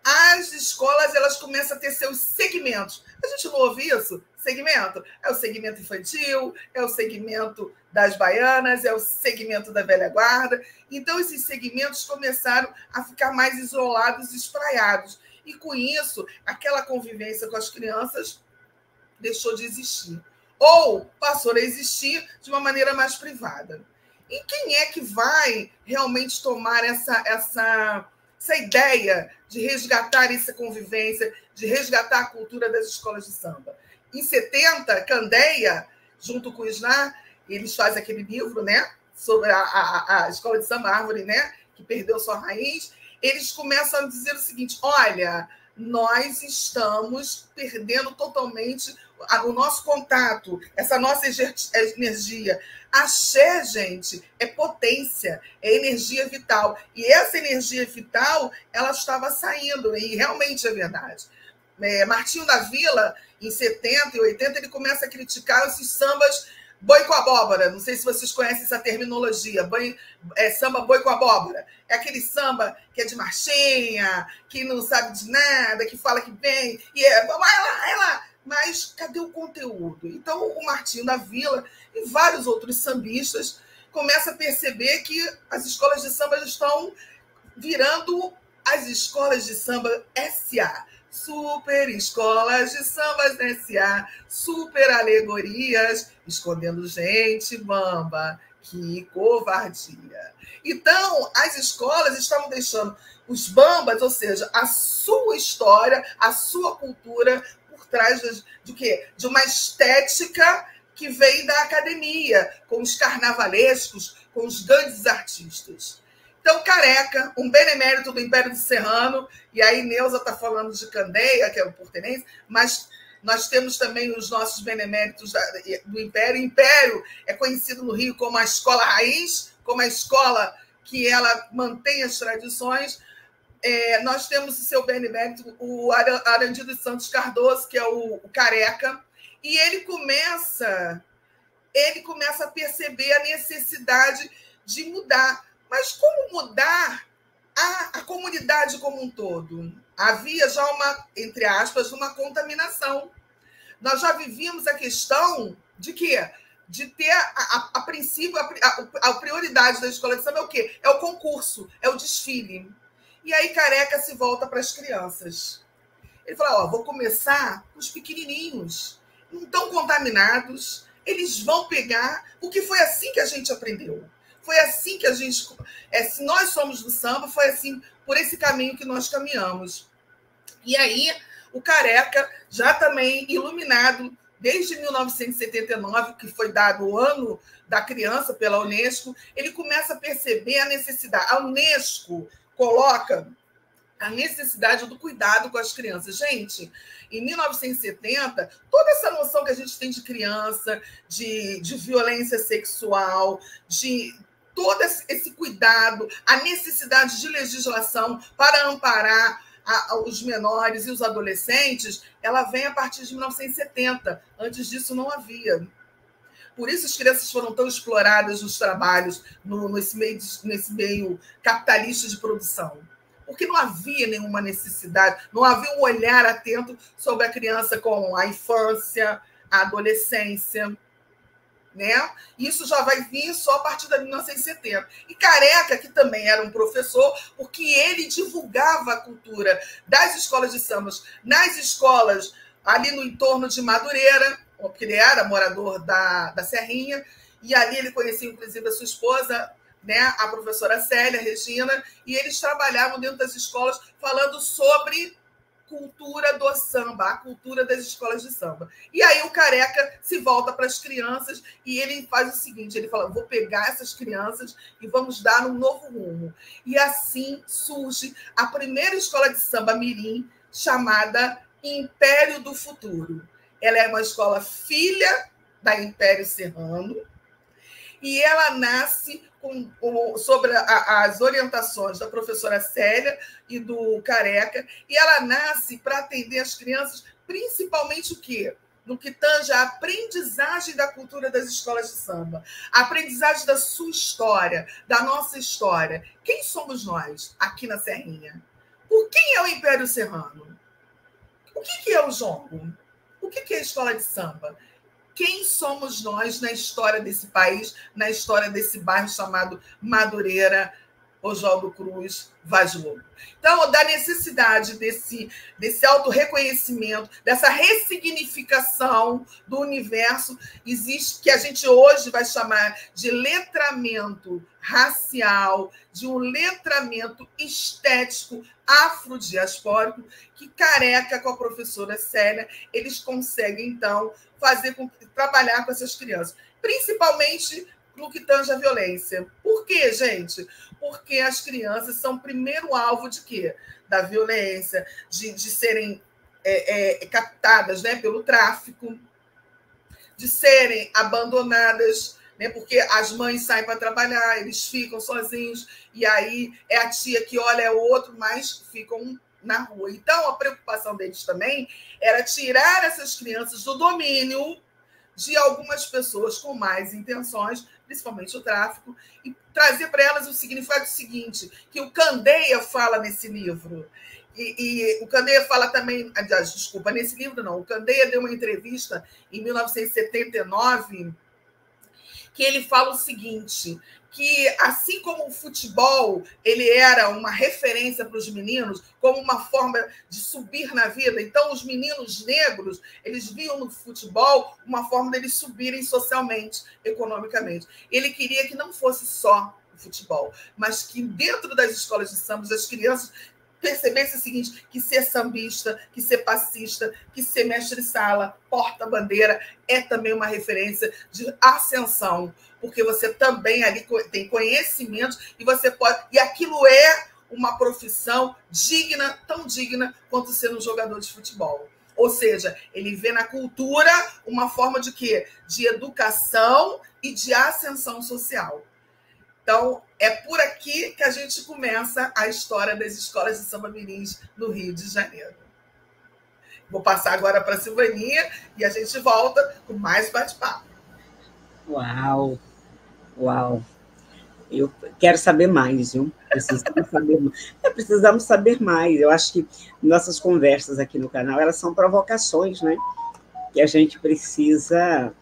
As escolas elas começam a ter seus segmentos. A gente não ouve isso? Segmento? É o segmento infantil, é o segmento das baianas, é o segmento da velha guarda. Então, esses segmentos começaram a ficar mais isolados e espraiados. E, com isso, aquela convivência com as crianças deixou de existir. Ou passou a existir de uma maneira mais privada. E quem é que vai realmente tomar essa ideia de resgatar essa convivência, de resgatar a cultura das escolas de samba? Em 70, Candeia, junto com o Isnar, eles fazem aquele livro, né, sobre a escola de samba, a árvore, né, que perdeu sua raiz. Eles começam a dizer o seguinte: olha, nós estamos perdendo totalmente o nosso contato, essa nossa energia. Axé, gente, é potência, é energia vital. E essa energia vital, ela estava saindo, e realmente é verdade. Martinho da Vila, em 70 e 80, ele começa a criticar esses sambas boi com abóbora. Não sei se vocês conhecem essa terminologia. Samba boi com abóbora. É aquele samba que é de marchinha, que não sabe de nada, que fala que vem, e vai lá. Mas cadê o conteúdo? Então, o Martinho da Vila e vários outros sambistas começam a perceber que as escolas de samba estão virando as escolas de samba SA. Super escolas de sambas SA, super alegorias, escondendo gente, bamba, que covardia. Então, as escolas estavam deixando os bambas, ou seja, a sua história, a sua cultura, por trás de quê? De uma estética que vem da academia, com os carnavalescos, com os grandes artistas. Então, Careca, um benemérito do Império do Serrano, e aí Neuza está falando de Candeia, que é o portenense, mas nós temos também os nossos beneméritos do Império. O Império é conhecido no Rio como a escola raiz, como a escola que ela mantém as tradições. Nós temos o seu benemérito, o Arandi dos Santos Cardoso, que é o Careca, e ele começa a perceber a necessidade de mudar. Mas como mudar a comunidade como um todo? Havia já entre aspas, uma contaminação. Nós já vivíamos a questão de quê? De ter, a princípio, a prioridade da escola de samba é o quê? É o concurso, é o desfile. E aí Careca se volta para as crianças. Ele fala, vou começar com os pequenininhos. Não estão contaminados, eles vão pegar, porque foi assim que a gente aprendeu. Foi assim que a gente... se nós somos do samba, foi assim, por esse caminho que nós caminhamos. E aí, o Careca, já também iluminado, desde 1979, que foi dado o ano da criança pela Unesco, ele começa a perceber a necessidade. A Unesco coloca a necessidade do cuidado com as crianças. Gente, em 1970, toda essa noção que a gente tem de criança, de violência sexual, de todo esse cuidado, a necessidade de legislação para amparar os menores e os adolescentes, ela vem a partir de 1970. Antes disso, não havia. Por isso as crianças foram tão exploradas nos trabalhos, nesse meio capitalista de produção. Porque não havia nenhuma necessidade, não havia um olhar atento sobre a criança com a infância, a adolescência. Né? Isso já vai vir só a partir de 1970. E Careca, que também era um professor, porque ele divulgava a cultura das escolas de sambas nas escolas ali no entorno de Madureira, porque ele era morador da Serrinha, e ali ele conhecia, inclusive, a sua esposa, né, a professora Célia Regina, e eles trabalhavam dentro das escolas falando sobre cultura do samba, a cultura das escolas de samba. E aí o Careca se volta para as crianças e ele faz o seguinte, ele fala, vou pegar essas crianças e vamos dar um novo rumo. E assim surge a primeira escola de samba mirim, chamada Império do Futuro. Ela é uma escola filha da Império Serrano e ela nasce sobre as orientações da professora Célia e do Careca, e ela nasce para atender as crianças, principalmente o quê? no que tange a aprendizagem da cultura das escolas de samba, a aprendizagem da sua história, da nossa história. Quem somos nós aqui na Serrinha? Por quem é o Império Serrano? O que é o jongo? O que é a escola de samba? Quem somos nós na história desse país, na história desse bairro chamado Madureira, Oswaldo Cruz, Vaz Lobo? Então, da necessidade desse autorreconhecimento, dessa ressignificação do universo, existe, que a gente hoje vai chamar de letramento racial, de um letramento estético afrodiaspórico, que Careca, com a professora Célia, eles conseguem, então, trabalhar com essas crianças, principalmente no que tange à violência. Por quê, gente? Porque as crianças são o primeiro alvo de quê? Da violência, de serem captadas, né, pelo tráfico, de serem abandonadas, né, porque as mães saem para trabalhar, eles ficam sozinhos, e aí é a tia que olha, é o outro, mas ficam na rua. Então, a preocupação deles também era tirar essas crianças do domínio de algumas pessoas com mais intenções, principalmente o tráfico, e trazer para elas o significado seguinte, que o Candeia fala nesse livro. E o Candeia fala também, desculpa, nesse livro não, o Candeia deu uma entrevista em 1979, que ele fala o seguinte, que assim como o futebol ele era uma referência para os meninos, como uma forma de subir na vida, então os meninos negros, eles viam no futebol uma forma deles subirem socialmente, economicamente. Ele queria que não fosse só o futebol, mas que dentro das escolas de samba, as crianças percebesse o seguinte, que ser sambista, que ser passista, que ser mestre-sala, porta-bandeira, é também uma referência de ascensão, porque você também ali tem conhecimento e você pode... E aquilo é uma profissão digna, tão digna quanto ser um jogador de futebol. Ou seja, ele vê na cultura uma forma de quê? De educação e de ascensão social. Então, é por aqui que a gente começa a história das escolas de samba mirins no Rio de Janeiro. Vou passar agora para a Silvaninha e a gente volta com mais bate-papo. Uau! Uau! Eu quero saber mais, viu? Precisamos saber mais. Precisamos saber mais. Eu acho que nossas conversas aqui no canal, elas são provocações, né? Que a gente precisa...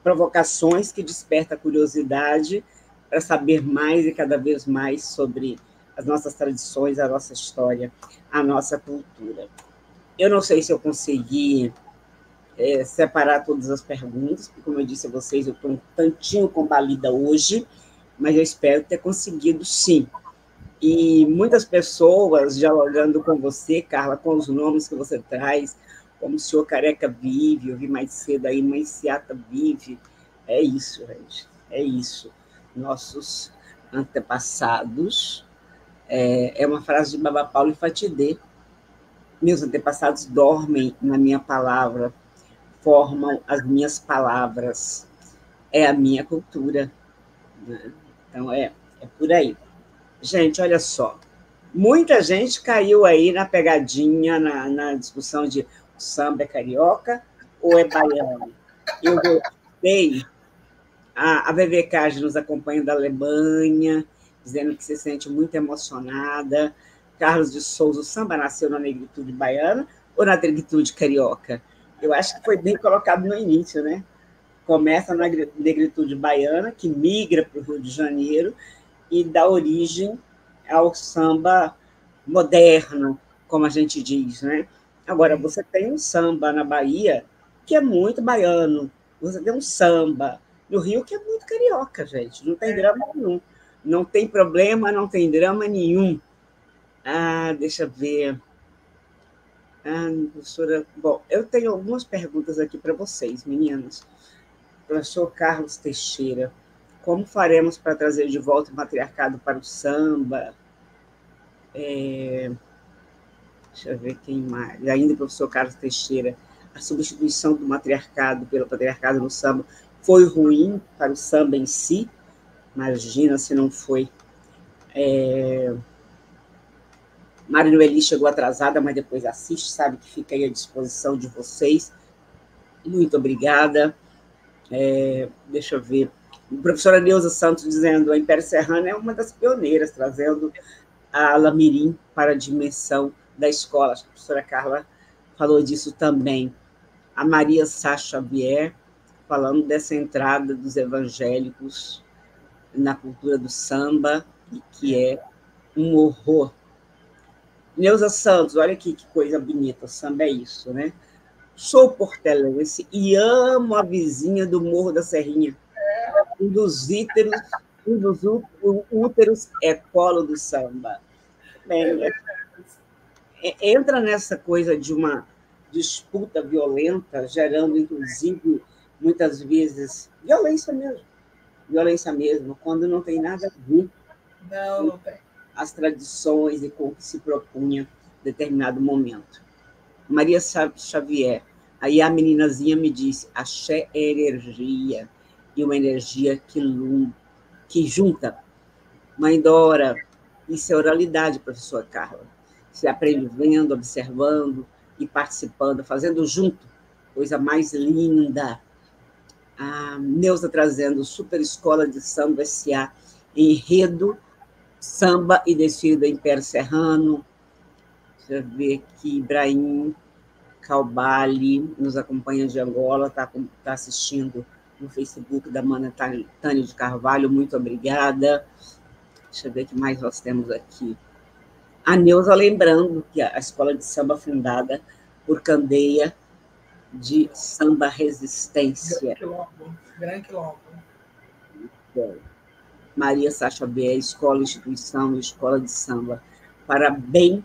provocações que despertam a curiosidade para saber mais e cada vez mais sobre as nossas tradições, a nossa história, a nossa cultura. Eu não sei se eu consegui separar todas as perguntas, porque, como eu disse a vocês, eu estou um tantinho combalida hoje, mas eu espero ter conseguido, sim. E muitas pessoas dialogando com você, Carla, com os nomes que você traz, como o senhor Careca vive, eu vi mais cedo aí, Mãe Seata vive. É isso, gente, é isso. Nossos antepassados, é uma frase de Baba Paulo e Fatidê. Meus antepassados dormem na minha palavra, formam as minhas palavras, é a minha cultura, né? Então, é por aí. Gente, olha só, muita gente caiu aí na pegadinha, na discussão de o samba é carioca ou é baiano? Eu gostei. A VVK nos acompanha da Alemanha, dizendo que se sente muito emocionada. Carlos de Souza, o samba nasceu na negritude baiana ou na negritude carioca? Eu acho que foi bem colocado no início, né? Começa na negritude baiana, que migra para o Rio de Janeiro e dá origem ao samba moderno, como a gente diz, né? Agora, você tem um samba na Bahia que é muito baiano, você tem um samba no Rio que é muito carioca, gente, não tem drama nenhum, não tem problema, não tem drama nenhum. Deixa eu ver. Professora, bom, eu tenho algumas perguntas aqui para vocês, meninas. Professor Carlos Teixeira, como faremos para trazer de volta o matriarcado para o samba? Deixa eu ver quem mais. E ainda, professor Carlos Teixeira, a substituição do matriarcado pelo patriarcado no samba foi ruim para o samba em si? Imagina se não foi. Marinoeli chegou atrasada, mas depois assiste, sabe que fica aí à disposição de vocês Muito obrigada. Deixa eu ver. A professora Neuza Santos dizendo a Império Serrano é uma das pioneiras, trazendo a Lamirim para a dimensão da escola. A professora Carla falou disso também. A Maria Sá Xavier, falando dessa entrada dos evangélicos na cultura do samba, e que é um horror. Neuza Santos, olha aqui que coisa bonita, o samba é isso, né? Sou portelense e amo a vizinha do Morro da Serrinha. Um dos úteros é colo do samba. Bem, entra nessa coisa de uma disputa violenta, gerando, inclusive, muitas vezes, violência mesmo, quando não tem nada a ver não tem. As tradições e com o que se propunha em determinado momento. Maria Xavier, aí a meninazinha me disse, axé é energia, e uma energia que junta. Mãe Dora, isso é oralidade, professora Carla. Você aprende vendo, observando e participando, fazendo junto, coisa mais linda. A Neuza trazendo Super Escola de Samba S.A., enredo, samba e desfile do Império Serrano. Deixa eu ver aqui, Ibrahim Calbali nos acompanha de Angola, está assistindo no Facebook da Mana Tânia de Carvalho, muito obrigada. Deixa eu ver o que mais nós temos aqui. A Neuza lembrando que a escola de samba fundada por Candeia de Samba Resistência. Gran Quilombo. Maria Sacha Bé, escola, instituição e escola de samba. Para bem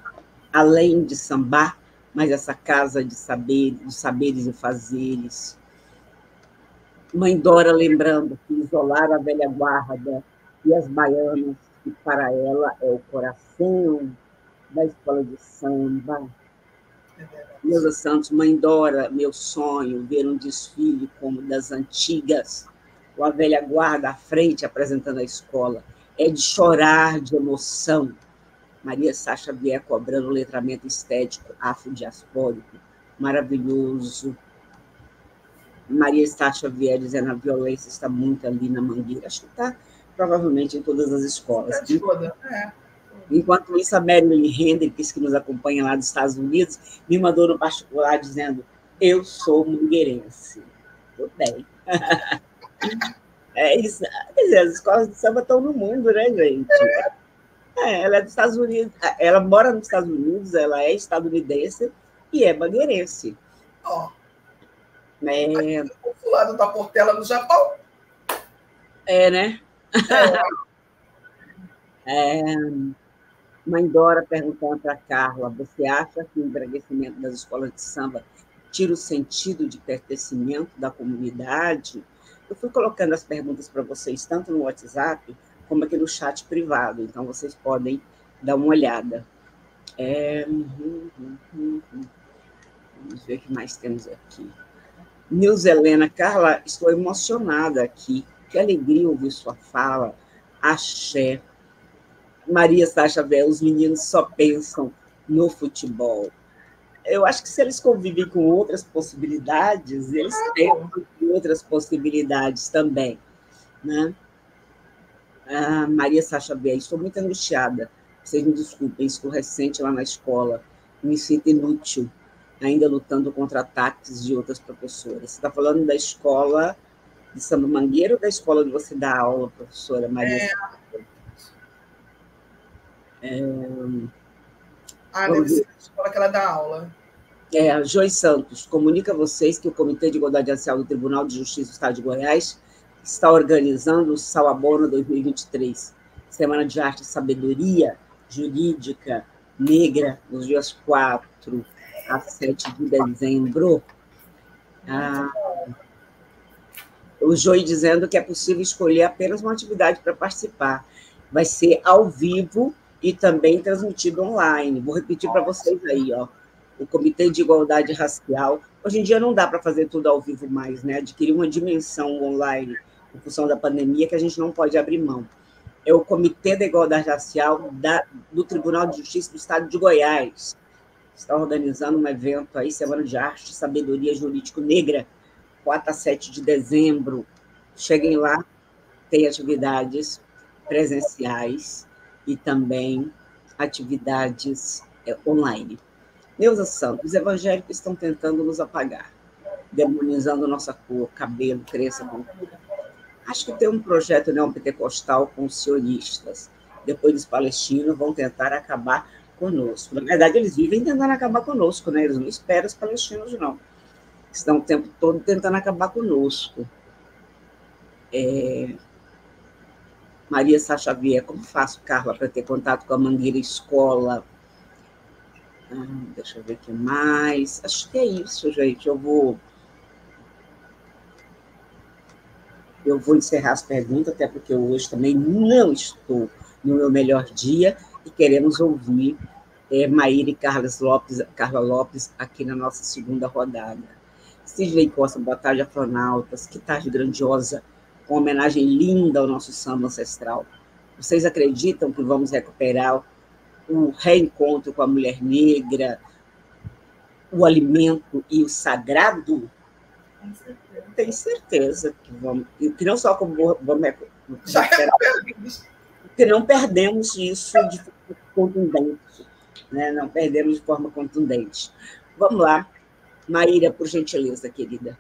além de sambar, mas essa casa de dos saberes e fazeres. Mãe Dora lembrando que isolar a velha guarda e as baianas, que para ela é o coração da escola de samba. Neuza Santos, Mãe Dora, meu sonho, ver um desfile como das antigas, com a velha guarda à frente apresentando a escola. É de chorar de emoção. Maria Sá Xavier cobrando o letramento estético afrodiaspórico, maravilhoso. Maria Sá Xavier dizendo a violência está muito ali na Mangueira. Acho que está provavelmente em todas as escolas. Enquanto isso, a Marilyn Hendricks, que nos acompanha lá dos Estados Unidos, me mandou no particular dizendo: eu sou mangueirense. Tudo bem. É isso. Quer dizer, as escolas de samba estão no mundo, né, gente? Ela é dos Estados Unidos, ela mora nos Estados Unidos, ela é estadunidense e é mangueirense. O consulado da Portela no Japão. Né? Mãe Dora perguntando para a Carla, você acha que o embranquecimento das escolas de samba tira o sentido de pertencimento da comunidade? Eu fui colocando as perguntas para vocês, tanto no WhatsApp, como aqui no chat privado, então vocês podem dar uma olhada. Vamos ver o que mais temos aqui. Nilza Helena, Carla, estou emocionada aqui, que alegria ouvir sua fala. Axé. Maria Sacha Bé, os meninos só pensam no futebol. Eu acho que se eles convivem com outras possibilidades, eles pensam em outras possibilidades também, né? Maria Sacha Bé, estou muito angustiada. Vocês me desculpem, estou recente lá na escola, me sinto inútil, ainda lutando contra ataques de outras professoras. Você está falando da escola de Samba Mangueira ou da escola onde você dá aula, professora Maria Sacha Bé? Deve ser a escola que ela dá aula. Joy Santos, comunica a vocês que o Comitê de Igualdade Racial do Tribunal de Justiça do Estado de Goiás está organizando o Sauabona 2023, Semana de Arte e Sabedoria Jurídica Negra, nos dias 4 a 7 de dezembro. O Joy dizendo que é possível escolher apenas uma atividade para participar. Vai ser ao vivo e também transmitido online. Vou repetir para vocês aí, ó. O Comitê de Igualdade Racial. Hoje em dia não dá para fazer tudo ao vivo mais, né? Adquirir uma dimensão online em função da pandemia que a gente não pode abrir mão. É o Comitê da Igualdade Racial do Tribunal de Justiça do Estado de Goiás. Está organizando um evento aí, Semana de Arte e Sabedoria Jurídico Negra, 4 a 7 de dezembro. Cheguem lá, tem atividades presenciais e também atividades online. Neuza Santos, os evangélicos estão tentando nos apagar, demonizando nossa cor, cabelo, crença. Acho que tem um projeto neopentecostal com os sionistas. Depois os palestinos vão tentar acabar conosco. Na verdade, eles vivem tentando acabar conosco, né? Eles não esperam os palestinos, não. Estão o tempo todo tentando acabar conosco. Maria Sá Xavier, como faço, Carla, para ter contato com a Mangueira Escola? Deixa eu ver o que mais. Acho que é isso, gente. Eu vou encerrar as perguntas, até porque hoje também não estou no meu melhor dia e queremos ouvir Maíra e Carla Lopes aqui na nossa segunda rodada. Sidney Costa, boa tarde, afronautas. Que tarde grandiosa, com homenagem linda ao nosso samba ancestral. Vocês acreditam que vamos recuperar o reencontro com a mulher negra, o alimento e o sagrado? Tenho certeza que vamos. E que não só como vamos recuperar, que não perdemos isso de forma contundente. Né? Não perdemos de forma contundente. Vamos lá. Maíra, por gentileza, querida.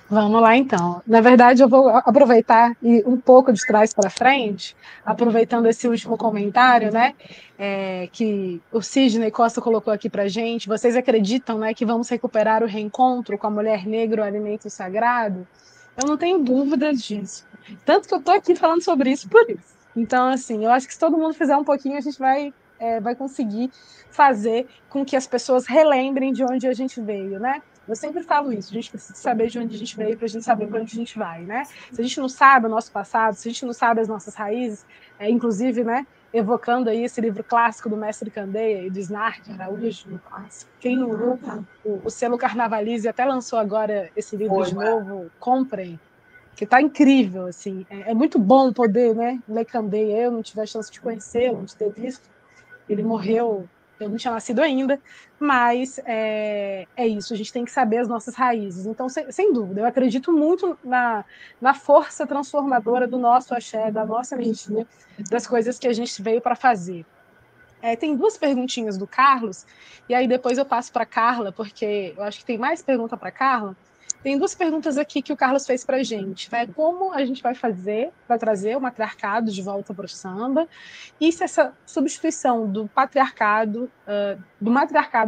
Vamos lá, então. Na verdade, eu vou aproveitar e um pouco de trás para frente, aproveitando esse último comentário, né, que o Sidney Costa colocou aqui para a gente. Vocês acreditam, né, que vamos recuperar o reencontro com a mulher negra, o alimento sagrado? Eu não tenho dúvidas disso. Tanto que eu estou aqui falando sobre isso por isso. Então, assim, eu acho que se todo mundo fizer um pouquinho, a gente vai conseguir fazer com que as pessoas relembrem de onde a gente veio, né? Eu sempre falo isso, a gente precisa saber de onde a gente veio para a gente saber para onde a gente vai, né? Se a gente não sabe o nosso passado, se a gente não sabe as nossas raízes, inclusive, né, evocando aí esse livro clássico do Mestre Candeia e do Snark Araújo, quem não viu, o selo Carnavalize até lançou agora esse livro de novo, comprem, que está incrível, assim, é muito bom poder, né, ler Candeia. Eu não tive a chance de conhecê-lo, de ter visto, ele morreu, eu não tinha nascido ainda, mas é isso, a gente tem que saber as nossas raízes. Então, sem dúvida, eu acredito muito na força transformadora do nosso axé, da nossa energia, das coisas que a gente veio para fazer. Tem duas perguntinhas do Carlos, e aí depois eu passo para a Carla, porque eu acho que tem mais pergunta para a Carla. Tem duas perguntas aqui que o Carlos fez para a gente. Né? Como a gente vai fazer para trazer o matriarcado de volta para o samba? E se essa substituição do matriarcado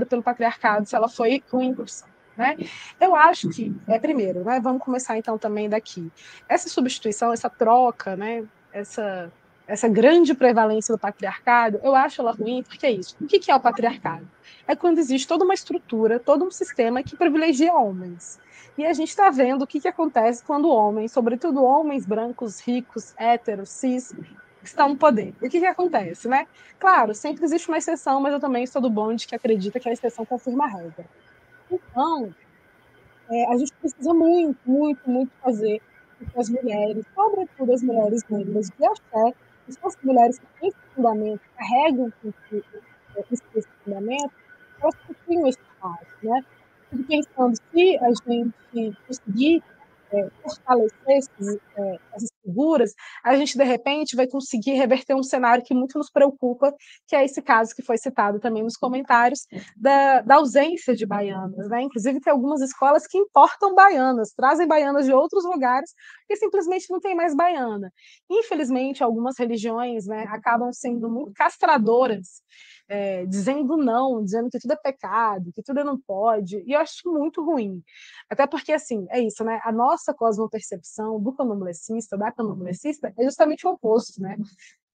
pelo patriarcado, se ela foi ruim para o samba? Né? Eu acho que, primeiro, né, vamos começar então também daqui. Essa substituição, essa troca, né, essa grande prevalência do patriarcado, eu acho ela ruim, porque é isso. O que é o patriarcado? É quando existe toda uma estrutura, todo um sistema que privilegia homens. E a gente está vendo o que acontece quando homens, sobretudo homens brancos, ricos, héteros, cis, estão no poder. E o que acontece, né? Claro, sempre existe uma exceção, mas eu também sou do bonde que acredita que a exceção confirma a regra. Então, a gente precisa muito, muito, muito fazer com que as mulheres, sobretudo as mulheres negras de axé, que são as mulheres que têm esse fundamento, carregam esse fundamento, elas possuem esse espaço, né? Fico pensando, se a gente conseguir fortalecer essas figuras, a gente, de repente, vai conseguir reverter um cenário que muito nos preocupa, que é esse caso que foi citado também nos comentários, da ausência de baianas. Né? Inclusive, tem algumas escolas que importam baianas, trazem baianas de outros lugares, e simplesmente não tem mais baiana. Infelizmente, algumas religiões, né, acabam sendo muito castradoras, dizendo não, dizendo que tudo é pecado, que tudo não pode, e eu acho muito ruim. Até porque, assim, é isso, né? A nossa cosmopercepção do candomblessista, da candomblessista, é justamente o oposto, né?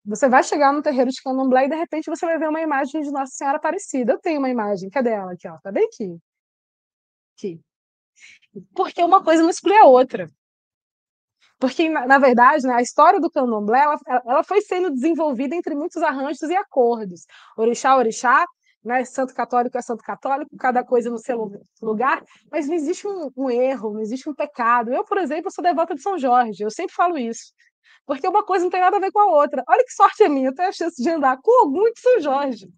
Você vai chegar no terreiro de candomblé e, de repente, você vai ver uma imagem de Nossa Senhora Aparecida. Eu tenho uma imagem, cadê ela aqui? Ó? Tá bem aqui. Aqui. Porque uma coisa não exclui a outra. Porque, na verdade, né, a história do candomblé ela foi sendo desenvolvida entre muitos arranjos e acordos. Orixá, orixá, né, santo católico é santo católico, cada coisa no seu lugar, mas não existe um erro, não existe um pecado. Eu, por exemplo, sou devota de São Jorge, eu sempre falo isso. porque uma coisa não tem nada a ver com a outra. Olha que sorte a minha, eu tenho a chance de andar com o Ogum e com São Jorge.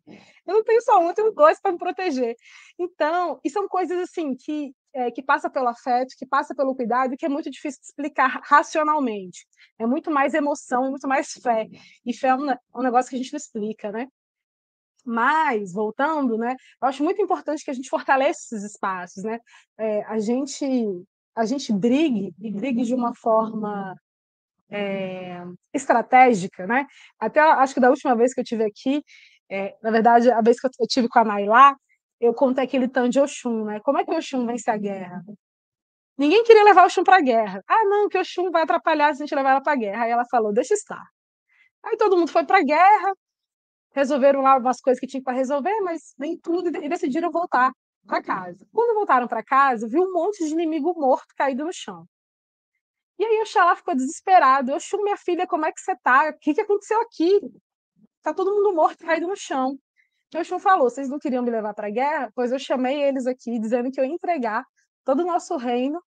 Eu não tenho só um, eu tenho dois para me proteger. Então, e são coisas assim que passa pelo afeto, que passa pelo cuidado, que é muito difícil de explicar racionalmente. É muito mais emoção, é muito mais fé. E fé é um negócio que a gente não explica, né? Mas, voltando, né, eu acho muito importante que a gente fortaleça esses espaços, né? A gente brigue, e brigue de uma forma estratégica, né? Até acho que da última vez que eu tive aqui, na verdade, a vez que eu tive com a Nailá, eu contei aquele tanto de Oxum, né? Como é que o Oxum vence a guerra? Ninguém queria levar o Oxum para a guerra. Ah, não, que o Oxum vai atrapalhar se a gente levar ela para a guerra. Aí ela falou, deixa estar. Aí todo mundo foi para a guerra, resolveram lá umas coisas que tinham para resolver, mas nem tudo, e decidiram voltar para casa. Quando voltaram para casa, viu um monte de inimigo morto caído no chão. E aí Oxalá ficou desesperado. Oxum, minha filha, como é que você tá? O que aconteceu aqui? Tá todo mundo morto, caído no chão. E Oxum falou, vocês não queriam me levar para a guerra? Pois eu chamei eles aqui, dizendo que eu ia entregar todo o nosso reino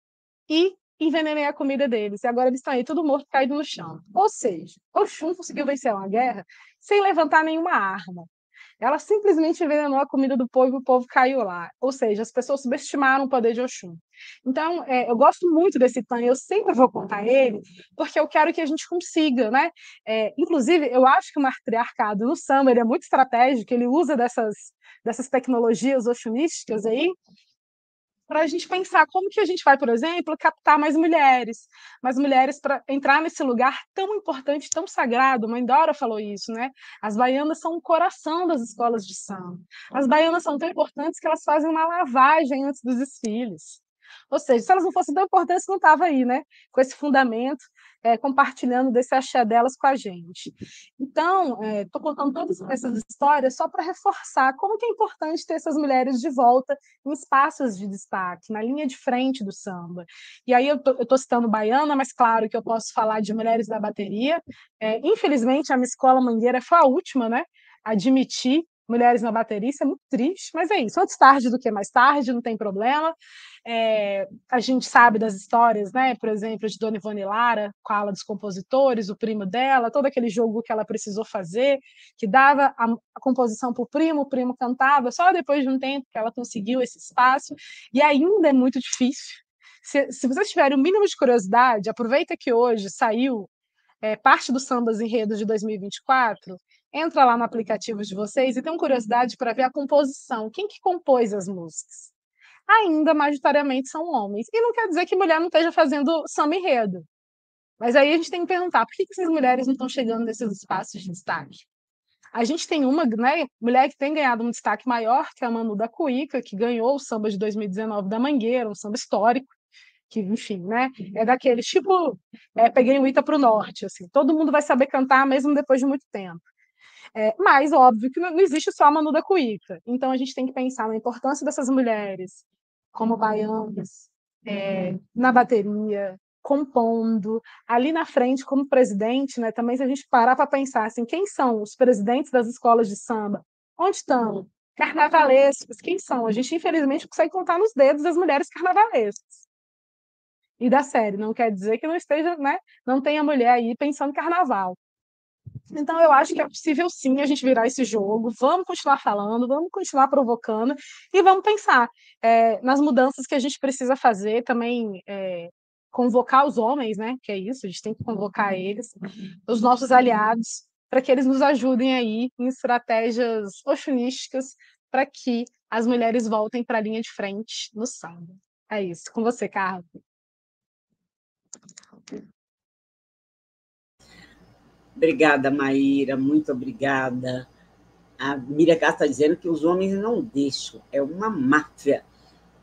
e envenenei a comida deles. E agora eles estão aí, tudo morto, caído no chão. Ou seja, Oxum conseguiu vencer uma guerra sem levantar nenhuma arma. Ela simplesmente envenenou a comida do povo e o povo caiu lá. Ou seja, as pessoas subestimaram o poder de Oxum. Então, eu gosto muito desse Tan, eu sempre vou contar ele, porque eu quero que a gente consiga, né? Inclusive, eu acho que o matriarcado no samba ele é muito estratégico, ele usa dessas tecnologias oxumísticas aí, para a gente pensar como que a gente vai, por exemplo, captar mais mulheres para entrar nesse lugar tão importante, tão sagrado. Mãe Dora falou isso, né? As baianas são o coração das escolas de samba. As baianas são tão importantes que elas fazem uma lavagem antes dos desfiles. Ou seja, se elas não fossem tão importantes, não estava aí, né? Com esse fundamento, compartilhando desse axé delas com a gente. Então, estou contando todas essas histórias só para reforçar como que é importante ter essas mulheres de volta em espaços de destaque, na linha de frente do samba. E aí eu estou citando Baiana, mas claro que eu posso falar de mulheres da bateria. Infelizmente, a minha escola Mangueira foi a última, né, a admitir mulheres na bateria, isso é muito triste, mas é isso, antes tarde do que mais tarde, não tem problema. A gente sabe das histórias, né, por exemplo, de Dona Ivone Lara, com a ala dos compositores, o primo dela, todo aquele jogo que ela precisou fazer, que dava a composição para o primo cantava, só depois de um tempo que ela conseguiu esse espaço, e ainda é muito difícil. Se vocês tiverem o mínimo de curiosidade, aproveita que hoje saiu parte dos sambas enredos de 2024, entra lá no aplicativo de vocês e tem curiosidade para ver a composição, quem que compôs as músicas. Ainda majoritariamente são homens. E não quer dizer que mulher não esteja fazendo samba enredo. Mas aí a gente tem que perguntar, por que essas mulheres não estão chegando nesses espaços de destaque? A gente tem uma, né, mulher que tem ganhado um destaque maior, que é a Manu da Cuíca, que ganhou o samba de 2019 da Mangueira, um samba histórico, que, enfim, né, é daqueles, tipo, peguei o Ita para o norte, assim, todo mundo vai saber cantar mesmo depois de muito tempo. Mas, óbvio, que não existe só a Manu da Cuíca. Então, a gente tem que pensar na importância dessas mulheres como baianas, na bateria, compondo, ali na frente como presidente, né, também se a gente parar para pensar assim, quem são os presidentes das escolas de samba? Onde estão? Carnavalescos, quem são? A gente, infelizmente, consegue contar nos dedos as mulheres carnavalescas. E da série, não quer dizer que não esteja, né, não tenha mulher aí pensando em carnaval. Então, eu acho que é possível, sim, a gente virar esse jogo. Vamos continuar falando, vamos continuar provocando e vamos pensar nas mudanças que a gente precisa fazer também, convocar os homens, né? Que é isso, a gente tem que convocar eles, os nossos aliados, para que eles nos ajudem aí em estratégias oxunísticas para que as mulheres voltem para a linha de frente no samba. É isso. Com você, Carla. Obrigada, Maíra, muito obrigada. A Miriam Castro está dizendo que os homens não deixam, é uma máfia.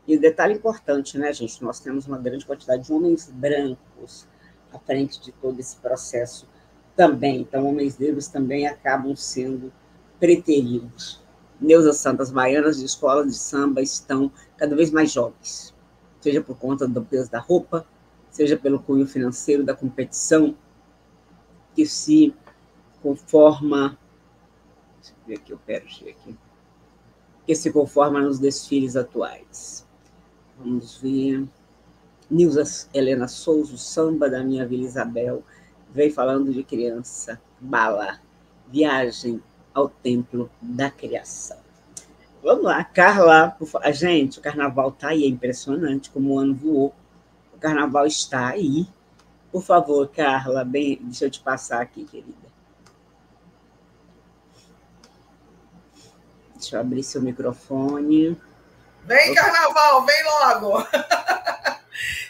E um detalhe importante, né, gente? Nós temos uma grande quantidade de homens brancos à frente de todo esse processo também. Então, homens negros também acabam sendo preteridos. Neuza Santos, baianas de escola de samba estão cada vez mais jovens, seja por conta do peso da roupa, seja pelo cunho financeiro da competição, que se conforma, deixa eu ver aqui, eu quero ver aqui, que se conforma nos desfiles atuais. Vamos ver. Nilza Helena Souza, o samba da minha Vila Isabel, veio falando de criança, bala, viagem ao templo da criação. Vamos lá, Carla, gente, o carnaval está aí, é impressionante como o ano voou. O carnaval está aí. Por favor, Carla, deixa eu te passar aqui, querida. Deixa eu abrir seu microfone. Vem, carnaval, vem logo!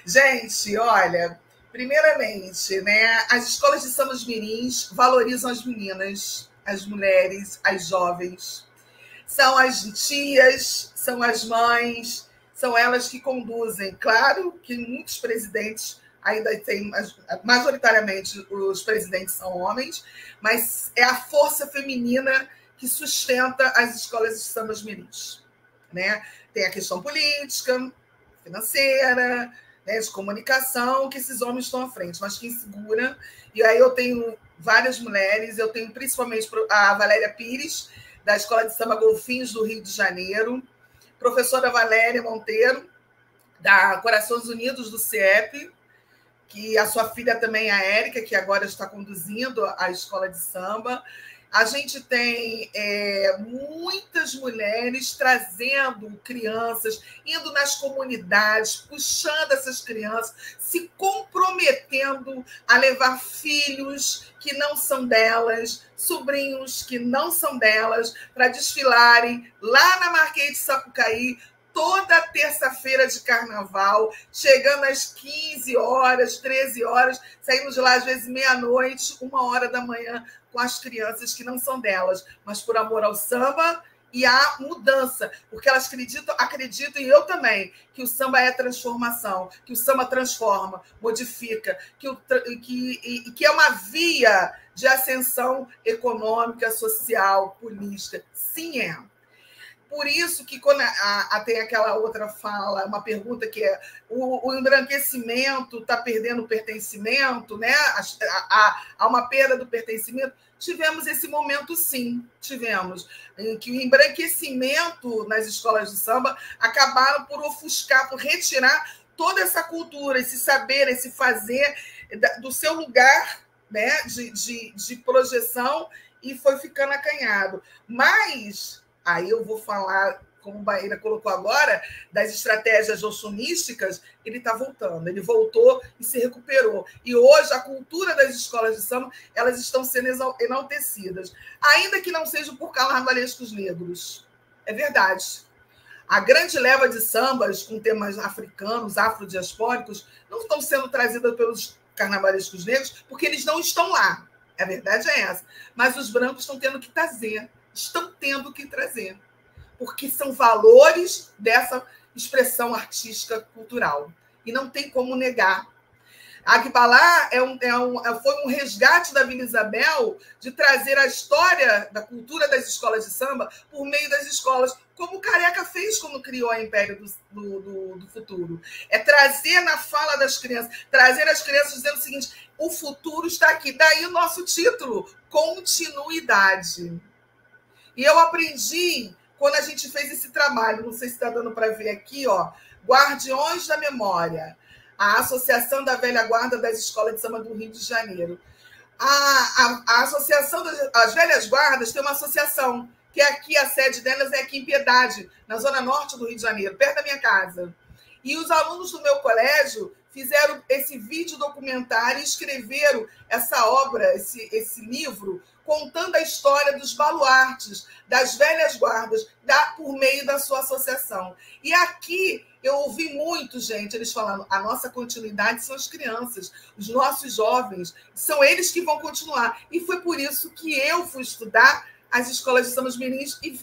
Gente, olha, primeiramente, né, as escolas de sambas mirins valorizam as meninas, as mulheres, as jovens. São as tias, são as mães, são elas que conduzem. Claro que muitos presidentes ainda têm, majoritariamente os presidentes são homens, mas é a força feminina que sustenta as escolas de sambas mirins, né? Tem a questão política, financeira, né, de comunicação, que esses homens estão à frente, mas quem segura... E aí eu tenho várias mulheres, eu tenho principalmente a Valéria Pires, da Escola de Samba Golfinhos do Rio de Janeiro, professora Valéria Monteiro, da Corações Unidos do CIEP, que a sua filha também, a Érica, que agora está conduzindo a escola de samba. A gente tem muitas mulheres trazendo crianças, indo nas comunidades, puxando essas crianças, se comprometendo a levar filhos que não são delas, sobrinhos que não são delas, para desfilarem lá na Marquês de Sapucaí, toda terça-feira de carnaval, chegando às 15 horas, 13 horas, saímos de lá às vezes meia-noite, 1h da manhã, com as crianças que não são delas, mas por amor ao samba e à mudança, porque elas acreditam, e eu também, que o samba é transformação, que o samba transforma, modifica, que é uma via de ascensão econômica, social, política. Sim, é. Por isso que quando tem aquela outra fala, uma pergunta que é o embranquecimento está perdendo o pertencimento, né? Há uma perda do pertencimento. Tivemos esse momento, sim, tivemos, em que o embranquecimento nas escolas de samba acabaram por ofuscar, por retirar toda essa cultura, esse saber, esse fazer do seu lugar, né, de projeção, e foi ficando acanhado. Mas aí eu vou falar, como o Maíra colocou agora, das estratégias oxunísticas, ele está voltando. Ele voltou e se recuperou. E hoje a cultura das escolas de samba, elas estão sendo enaltecidas. Ainda que não seja por carnavalescos negros. É verdade. A grande leva de sambas com temas africanos, afrodiaspóricos, não estão sendo trazidas pelos carnavalescos negros porque eles não estão lá. A verdade é essa. Mas os brancos estão tendo que trazer. Estão tendo que trazer, porque são valores dessa expressão artística cultural, e não tem como negar. Agbalá foi um resgate da Vila Isabel de trazer a história da cultura das escolas de samba por meio das escolas, como o Careca fez quando criou a Império do Futuro. É trazer na fala das crianças, trazer as crianças dizendo o seguinte: o futuro está aqui. Daí o nosso título, continuidade. E eu aprendi quando a gente fez esse trabalho, não sei se está dando para ver aqui, ó, Guardiões da Memória, a Associação da Velha Guarda das Escolas de Samba do Rio de Janeiro. A Associação das Velhas Guardas tem uma associação, que aqui a sede delas é aqui em Piedade, na zona norte do Rio de Janeiro, perto da minha casa. E os alunos do meu colégio fizeram esse vídeo documentário e escreveram essa obra, esse livro, contando a história dos baluartes, das velhas guardas, por meio da sua associação. E aqui eu ouvi muito, gente, eles falando, a nossa continuidade são as crianças, os nossos jovens, são eles que vão continuar. E foi por isso que eu fui estudar as escolas de sambas mirins e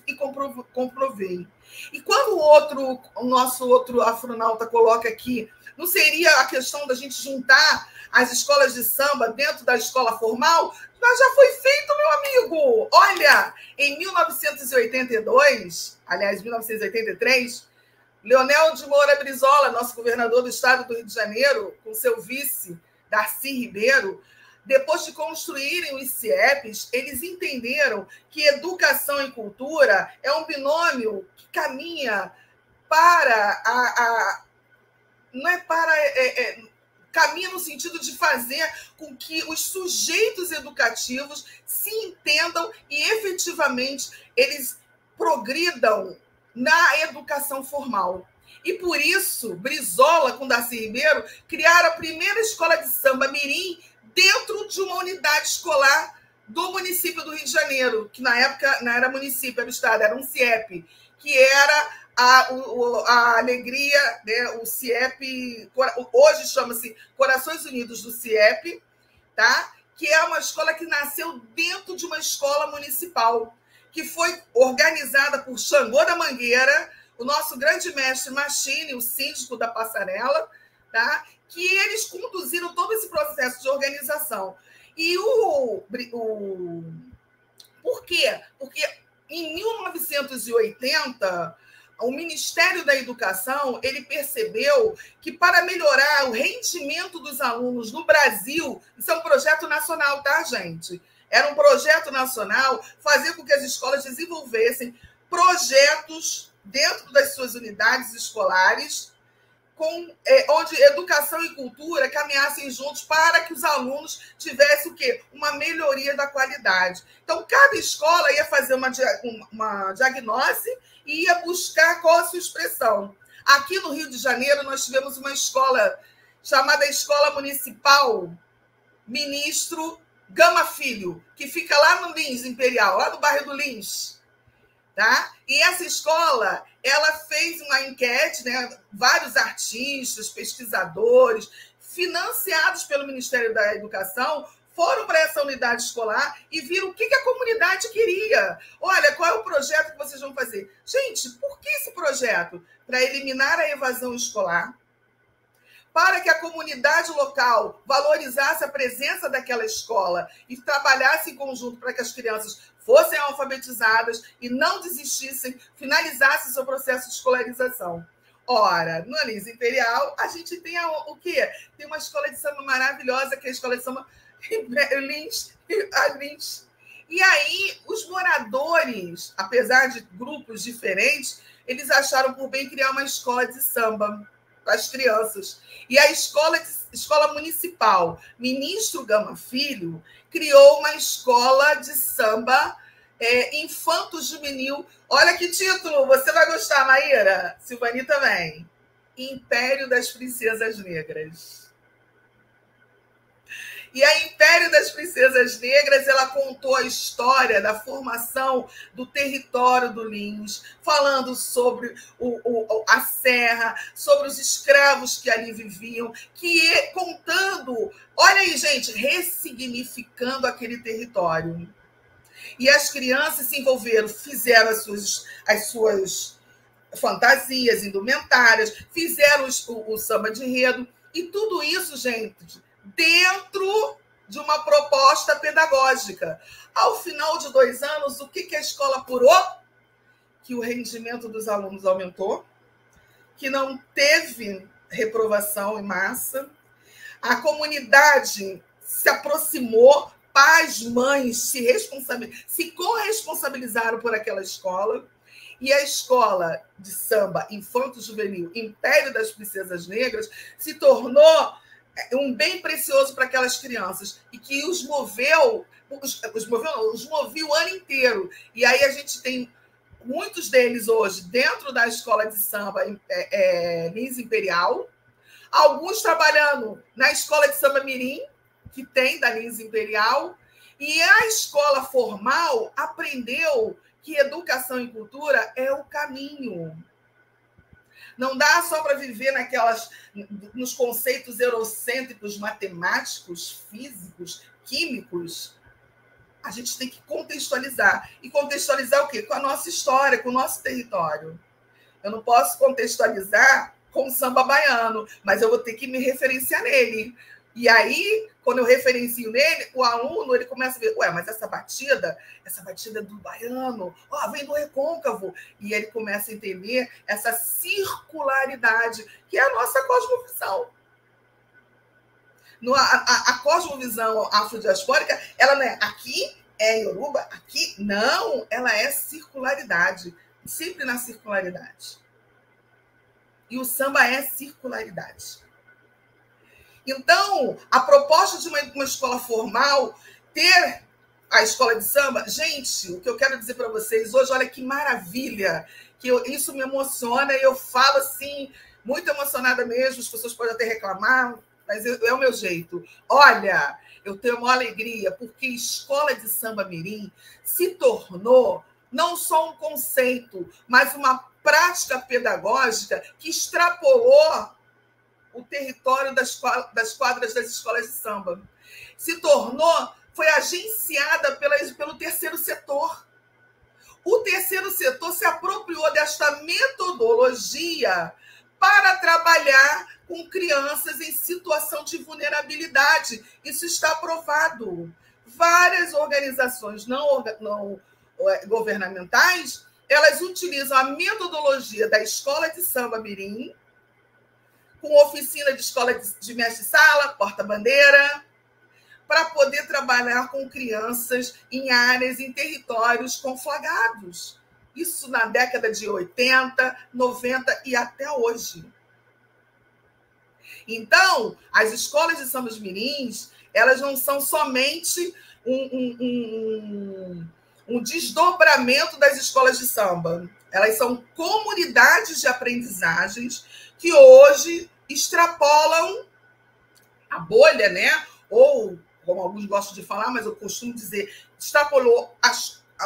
comprovei. E quando o nosso outro afronauta coloca aqui, não seria a questão da gente juntar as escolas de samba dentro da escola formal? Mas já foi feito, meu amigo. Olha, em 1982, aliás, 1983, Leonel de Moura Brizola, nosso governador do estado do Rio de Janeiro, com seu vice, Darcy Ribeiro, depois de construírem os CIEPs, eles entenderam que educação e cultura é um binômio que caminha para não é para caminha no sentido de fazer com que os sujeitos educativos se entendam e efetivamente eles progridam na educação formal. E por isso, Brizola com Darcy Ribeiro criaram a primeira escola de samba mirim dentro de uma unidade escolar do município do Rio de Janeiro, que na época não era município, era o estado, era um CIEP, que era a alegria, né, o CIEP, hoje chama-se Corações Unidos do CIEP, tá? Que é uma escola que nasceu dentro de uma escola municipal, que foi organizada por Xangô da Mangueira, o nosso grande mestre Machine, o síndico da Passarela, tá? Que eles conduziram todo esse processo de organização. E por quê? Porque em 1980, o Ministério da Educação ele percebeu que para melhorar o rendimento dos alunos no Brasil, isso é um projeto nacional, tá, gente? Era um projeto nacional fazer com que as escolas desenvolvessem projetos dentro das suas unidades escolares, onde educação e cultura caminhassem juntos para que os alunos tivessem o quê? Uma melhoria da qualidade. Então, cada escola ia fazer uma diagnose e ia buscar qual a sua expressão. Aqui no Rio de Janeiro, nós tivemos uma escola chamada Escola Municipal Ministro Gama Filho, que fica lá no Lins Imperial, lá no bairro do Lins. Tá? E essa escola ela fez uma enquete, né? Vários artistas, pesquisadores, financiados pelo Ministério da Educação, foram para essa unidade escolar e viram o que a comunidade queria. Olha, qual é o projeto que vocês vão fazer? Gente, por que esse projeto? Para eliminar a evasão escolar, para que a comunidade local valorizasse a presença daquela escola e trabalhasse em conjunto para que as crianças fossem alfabetizadas e não desistissem, finalizassem seu processo de escolarização. Ora, no Lins Imperial, a gente tem o quê? Tem uma escola de samba maravilhosa, que é a escola de samba Lins. E aí, os moradores, apesar de grupos diferentes, eles acharam por bem criar uma escola de samba para as crianças. E a escola municipal Ministro Gama Filho criou uma escola de samba infanto-juvenil. Olha que título, você vai gostar, Maíra? Silvani também. Império das Princesas Negras. E a Império das Princesas Negras, ela contou a história da formação do território do Lins, falando sobre a serra, sobre os escravos que ali viviam, contando, olha aí, gente, ressignificando aquele território. E as crianças se envolveram, fizeram as suas fantasias, indumentárias, fizeram o samba de enredo, e tudo isso, gente, dentro de uma proposta pedagógica. Ao final de 2 anos, o que a escola apurou? Que o rendimento dos alunos aumentou, que não teve reprovação em massa, a comunidade se aproximou, pais, mães se corresponsabilizaram por aquela escola, e a escola de samba infanto-juvenil Império das Princesas Negras se tornou um bem precioso para aquelas crianças e que os movia o ano inteiro. E aí a gente tem muitos deles hoje dentro da escola de samba Lins Imperial, alguns trabalhando na escola de samba mirim, que tem da Lins Imperial, e a escola formal aprendeu que educação e cultura é o caminho. Não dá só para viver nos conceitos eurocêntricos, matemáticos, físicos, químicos. A gente tem que contextualizar. E contextualizar o quê? Com a nossa história, com o nosso território. Eu não posso contextualizar com o samba baiano, mas eu vou ter que me referenciar nele. E aí, quando eu referencio nele, o aluno ele começa a ver, mas essa batida é do baiano, vem do recôncavo. E ele começa a entender essa circularidade, que é a nossa cosmovisão. A cosmovisão afrodiaspórica, ela não é aqui, é Yoruba, aqui, não, ela é circularidade, sempre na circularidade. E o samba é circularidade. Então, a proposta de uma escola formal ter a escola de samba, gente, o que eu quero dizer para vocês hoje, olha que maravilha, isso me emociona e eu falo assim, muito emocionada mesmo, as pessoas podem até reclamar, mas é o meu jeito. Olha, eu tenho uma alegria, porque escola de samba mirim se tornou não só um conceito, mas uma prática pedagógica que extrapolou o território das quadras das escolas de samba. Foi agenciada pelo terceiro setor. O terceiro setor se apropriou desta metodologia para trabalhar com crianças em situação de vulnerabilidade. Isso está aprovado. Várias organizações não governamentais, elas utilizam a metodologia da escola de samba mirim, com oficina de escola de mestre-sala, porta-bandeira, para poder trabalhar com crianças em áreas, em territórios conflagrados. Isso na década de 80, 90 e até hoje. Então, as escolas de sambas mirins, elas não são somente um desdobramento das escolas de samba. Elas são comunidades de aprendizagens que hoje extrapolam a bolha, né? Ou, como alguns gostam de falar, mas eu costumo dizer, extrapolou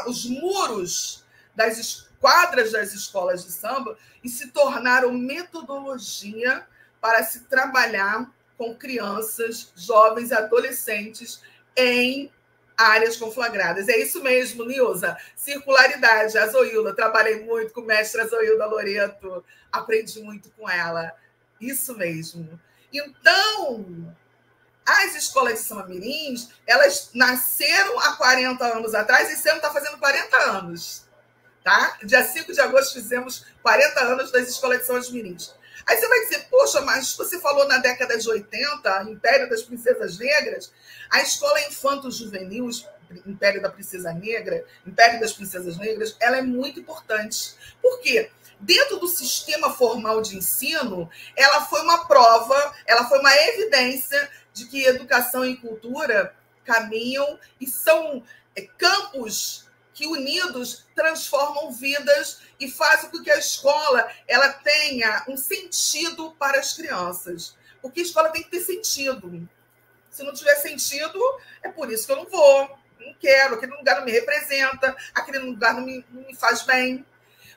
os muros das quadras das escolas de samba e se tornaram metodologia para se trabalhar com crianças, jovens e adolescentes em áreas conflagradas. É isso mesmo, Nilza. Circularidade. A Zoilda, trabalhei muito com a mestra Zoilda Loreto, aprendi muito com ela. Isso mesmo. Então, as escolas de samba mirins, elas nasceram há 40 anos atrás e esse ano está fazendo 40 anos. Tá? Dia 5 de agosto fizemos 40 anos das escolas de samba mirins. Aí você vai dizer, poxa, mas você falou na década de 80, Império das Princesas Negras, a escola infanto-juvenil, Império da Princesa Negra, Império das Princesas Negras, ela é muito importante. Por quê? Dentro do sistema formal de ensino, ela foi uma prova, ela foi uma evidência de que educação e cultura caminham e são campos que unidos transformam vidas e fazem com que a escola ela tenha um sentido para as crianças. Porque a escola tem que ter sentido. Se não tiver sentido, é por isso que eu não vou, não quero, aquele lugar não me representa, aquele lugar não me faz bem.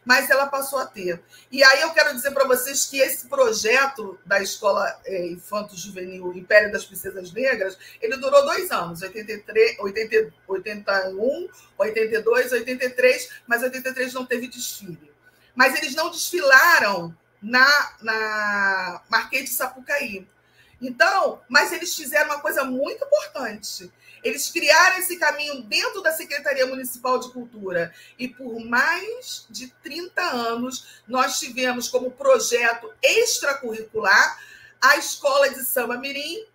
Mas ela passou a ter. E aí eu quero dizer para vocês que esse projeto da Escola Infanto-Juvenil Império das Princesas Negras, ele durou 2 anos, 81, 82, 83, mas 83 não teve desfile. Mas eles não desfilaram na Marquês de Sapucaí. Então, mas eles fizeram uma coisa muito importante. Eles criaram esse caminho dentro da Secretaria Municipal de Cultura. E por mais de 30 anos, nós tivemos como projeto extracurricular a Escola de Samba Mirim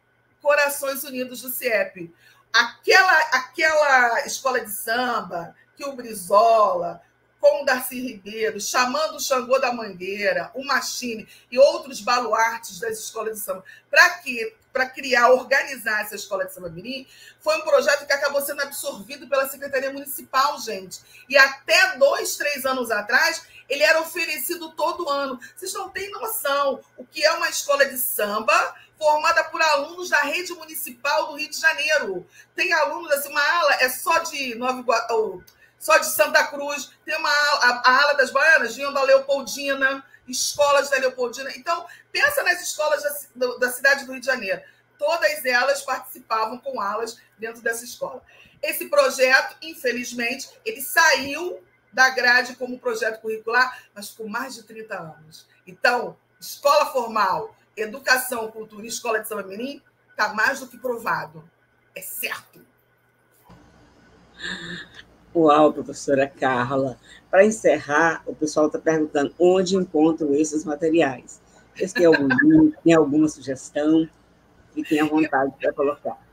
Corações Unidos do CIEP. Aquela escola de samba que o Brizola, com o Darcy Ribeiro, chamando o Xangô da Mangueira, o Machine e outros baluartes das escolas de samba, para criar, organizar essa escola de samba mirim, foi um projeto que acabou sendo absorvido pela Secretaria Municipal, gente. E até 2, 3 anos atrás, ele era oferecido todo ano. Vocês não têm noção o que é uma escola de samba formada por alunos da rede municipal do Rio de Janeiro. Tem alunos, assim, uma ala é só de só de Santa Cruz, tem a ala das Baianas, vinham da Leopoldina, escolas da Leopoldina. Então, pensa nas escolas da cidade do Rio de Janeiro. Todas elas participavam com alas dentro dessa escola. Esse projeto, infelizmente, ele saiu da grade como projeto curricular, mas ficou mais de 30 anos. Então, escola formal, educação, cultura e escola de samba mirim está mais do que provado. É certo. Uau, professora Carla. Para encerrar, o pessoal está perguntando onde encontram esses materiais. Vocês têm algum link, tem alguma sugestão? Fiquem à vontade para colocar.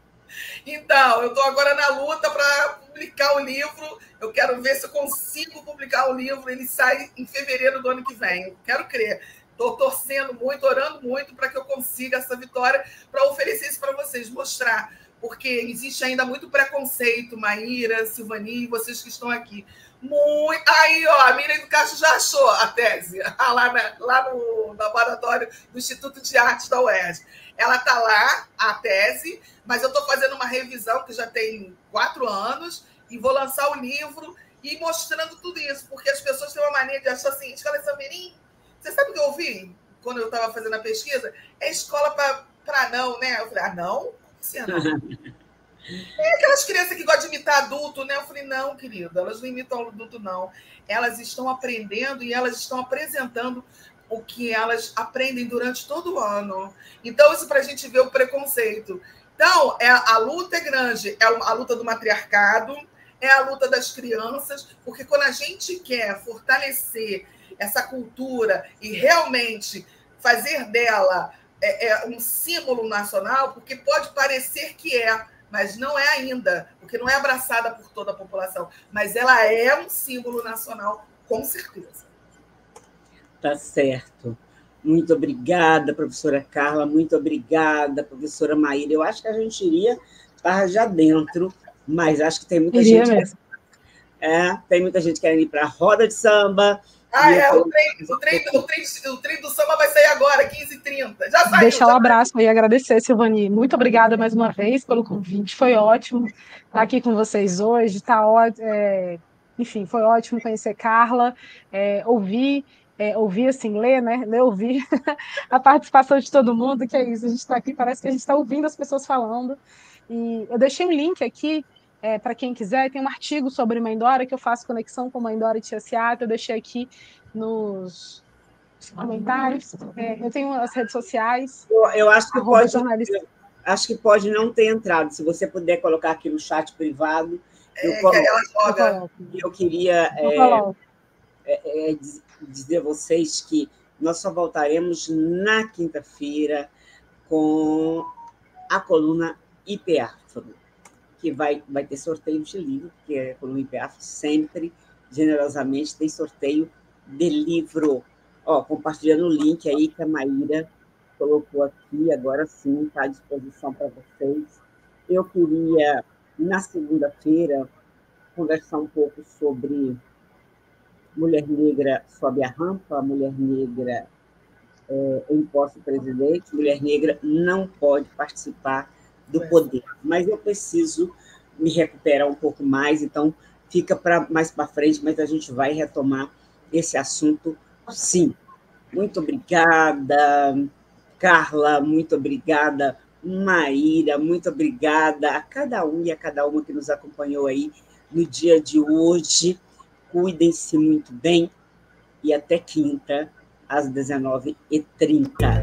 Então, eu estou agora na luta para publicar o livro. Eu quero ver se eu consigo publicar o livro. Ele sai em fevereiro do ano que vem. Eu quero crer. estou torcendo muito, orando muito para que eu consiga essa vitória, para oferecer isso para vocês, mostrar, porque existe ainda muito preconceito, Maíra, Silvani, vocês que estão aqui. Muito. Aí, ó, a Miriam do Castro já achou a tese, lá no laboratório do Instituto de Artes da UERJ. Ela está lá, a tese, mas eu estou fazendo uma revisão que já tem 4 anos e vou lançar o livro e mostrando tudo isso, porque as pessoas têm uma mania de achar assim, escola de Sammirim, você sabe o que eu ouvi quando eu estava fazendo a pesquisa? É escola para não, né? Eu falei, não? Como assim, não? É aquelas crianças que gostam de imitar adulto, né? Eu falei, não, querido, elas não imitam adulto, não. Elas estão aprendendo e elas estão apresentando o que elas aprendem durante todo o ano. Então, isso para a gente ver o preconceito. Então, a luta é grande, é a luta do matriarcado, é a luta das crianças, porque quando a gente quer fortalecer essa cultura e realmente fazer dela um símbolo nacional, porque pode parecer que mas não é ainda, porque não é abraçada por toda a população, mas ela é um símbolo nacional, com certeza. Tá certo. Muito obrigada, professora Carla, muito obrigada, professora Maíra. Eu acho que a gente iria estar já dentro, mas acho que tem muita gente... mesmo. Tem muita gente querendo ir para a roda de samba. O trem do samba vai sair agora, 15h30. Já saiu. Deixar um abraço aí, agradecer, Silvani. Muito obrigada mais uma vez pelo convite. Foi ótimo estar aqui com vocês hoje. Enfim, foi ótimo conhecer Carla, ouvir assim, ler, né? Ler, ouvir a participação de todo mundo, que é isso. A gente está aqui, parece que a gente está ouvindo as pessoas falando. E eu deixei um link aqui para quem quiser, tem um artigo sobre Mãe Dora, que eu faço conexão com Mãe Dora e Tia Seata, eu deixei aqui nos comentários. Eu tenho as redes sociais. Eu acho que pode não ter entrado. Se você puder colocar aqui no chat privado, eu queria dizer a vocês que nós só voltaremos na quinta-feira com a coluna IP Afro, que vai ter sorteio de livro, porque a coluna IP Afro sempre, generosamente, tem sorteio de livro. Compartilhando o link aí que a Maíra colocou aqui, agora sim, está à disposição para vocês. Eu queria, na segunda-feira, conversar um pouco sobre Mulher Negra sobe a rampa, Mulher Negra em posse do presidente, Mulher Negra não pode participar do poder. Mas eu preciso me recuperar um pouco mais, então fica mais para frente, mas a gente vai retomar esse assunto, sim. Muito obrigada, Carla, muito obrigada, Maíra, muito obrigada a cada um e a cada uma que nos acompanhou aí no dia de hoje. Cuidem-se muito bem e até quinta, às 19h30.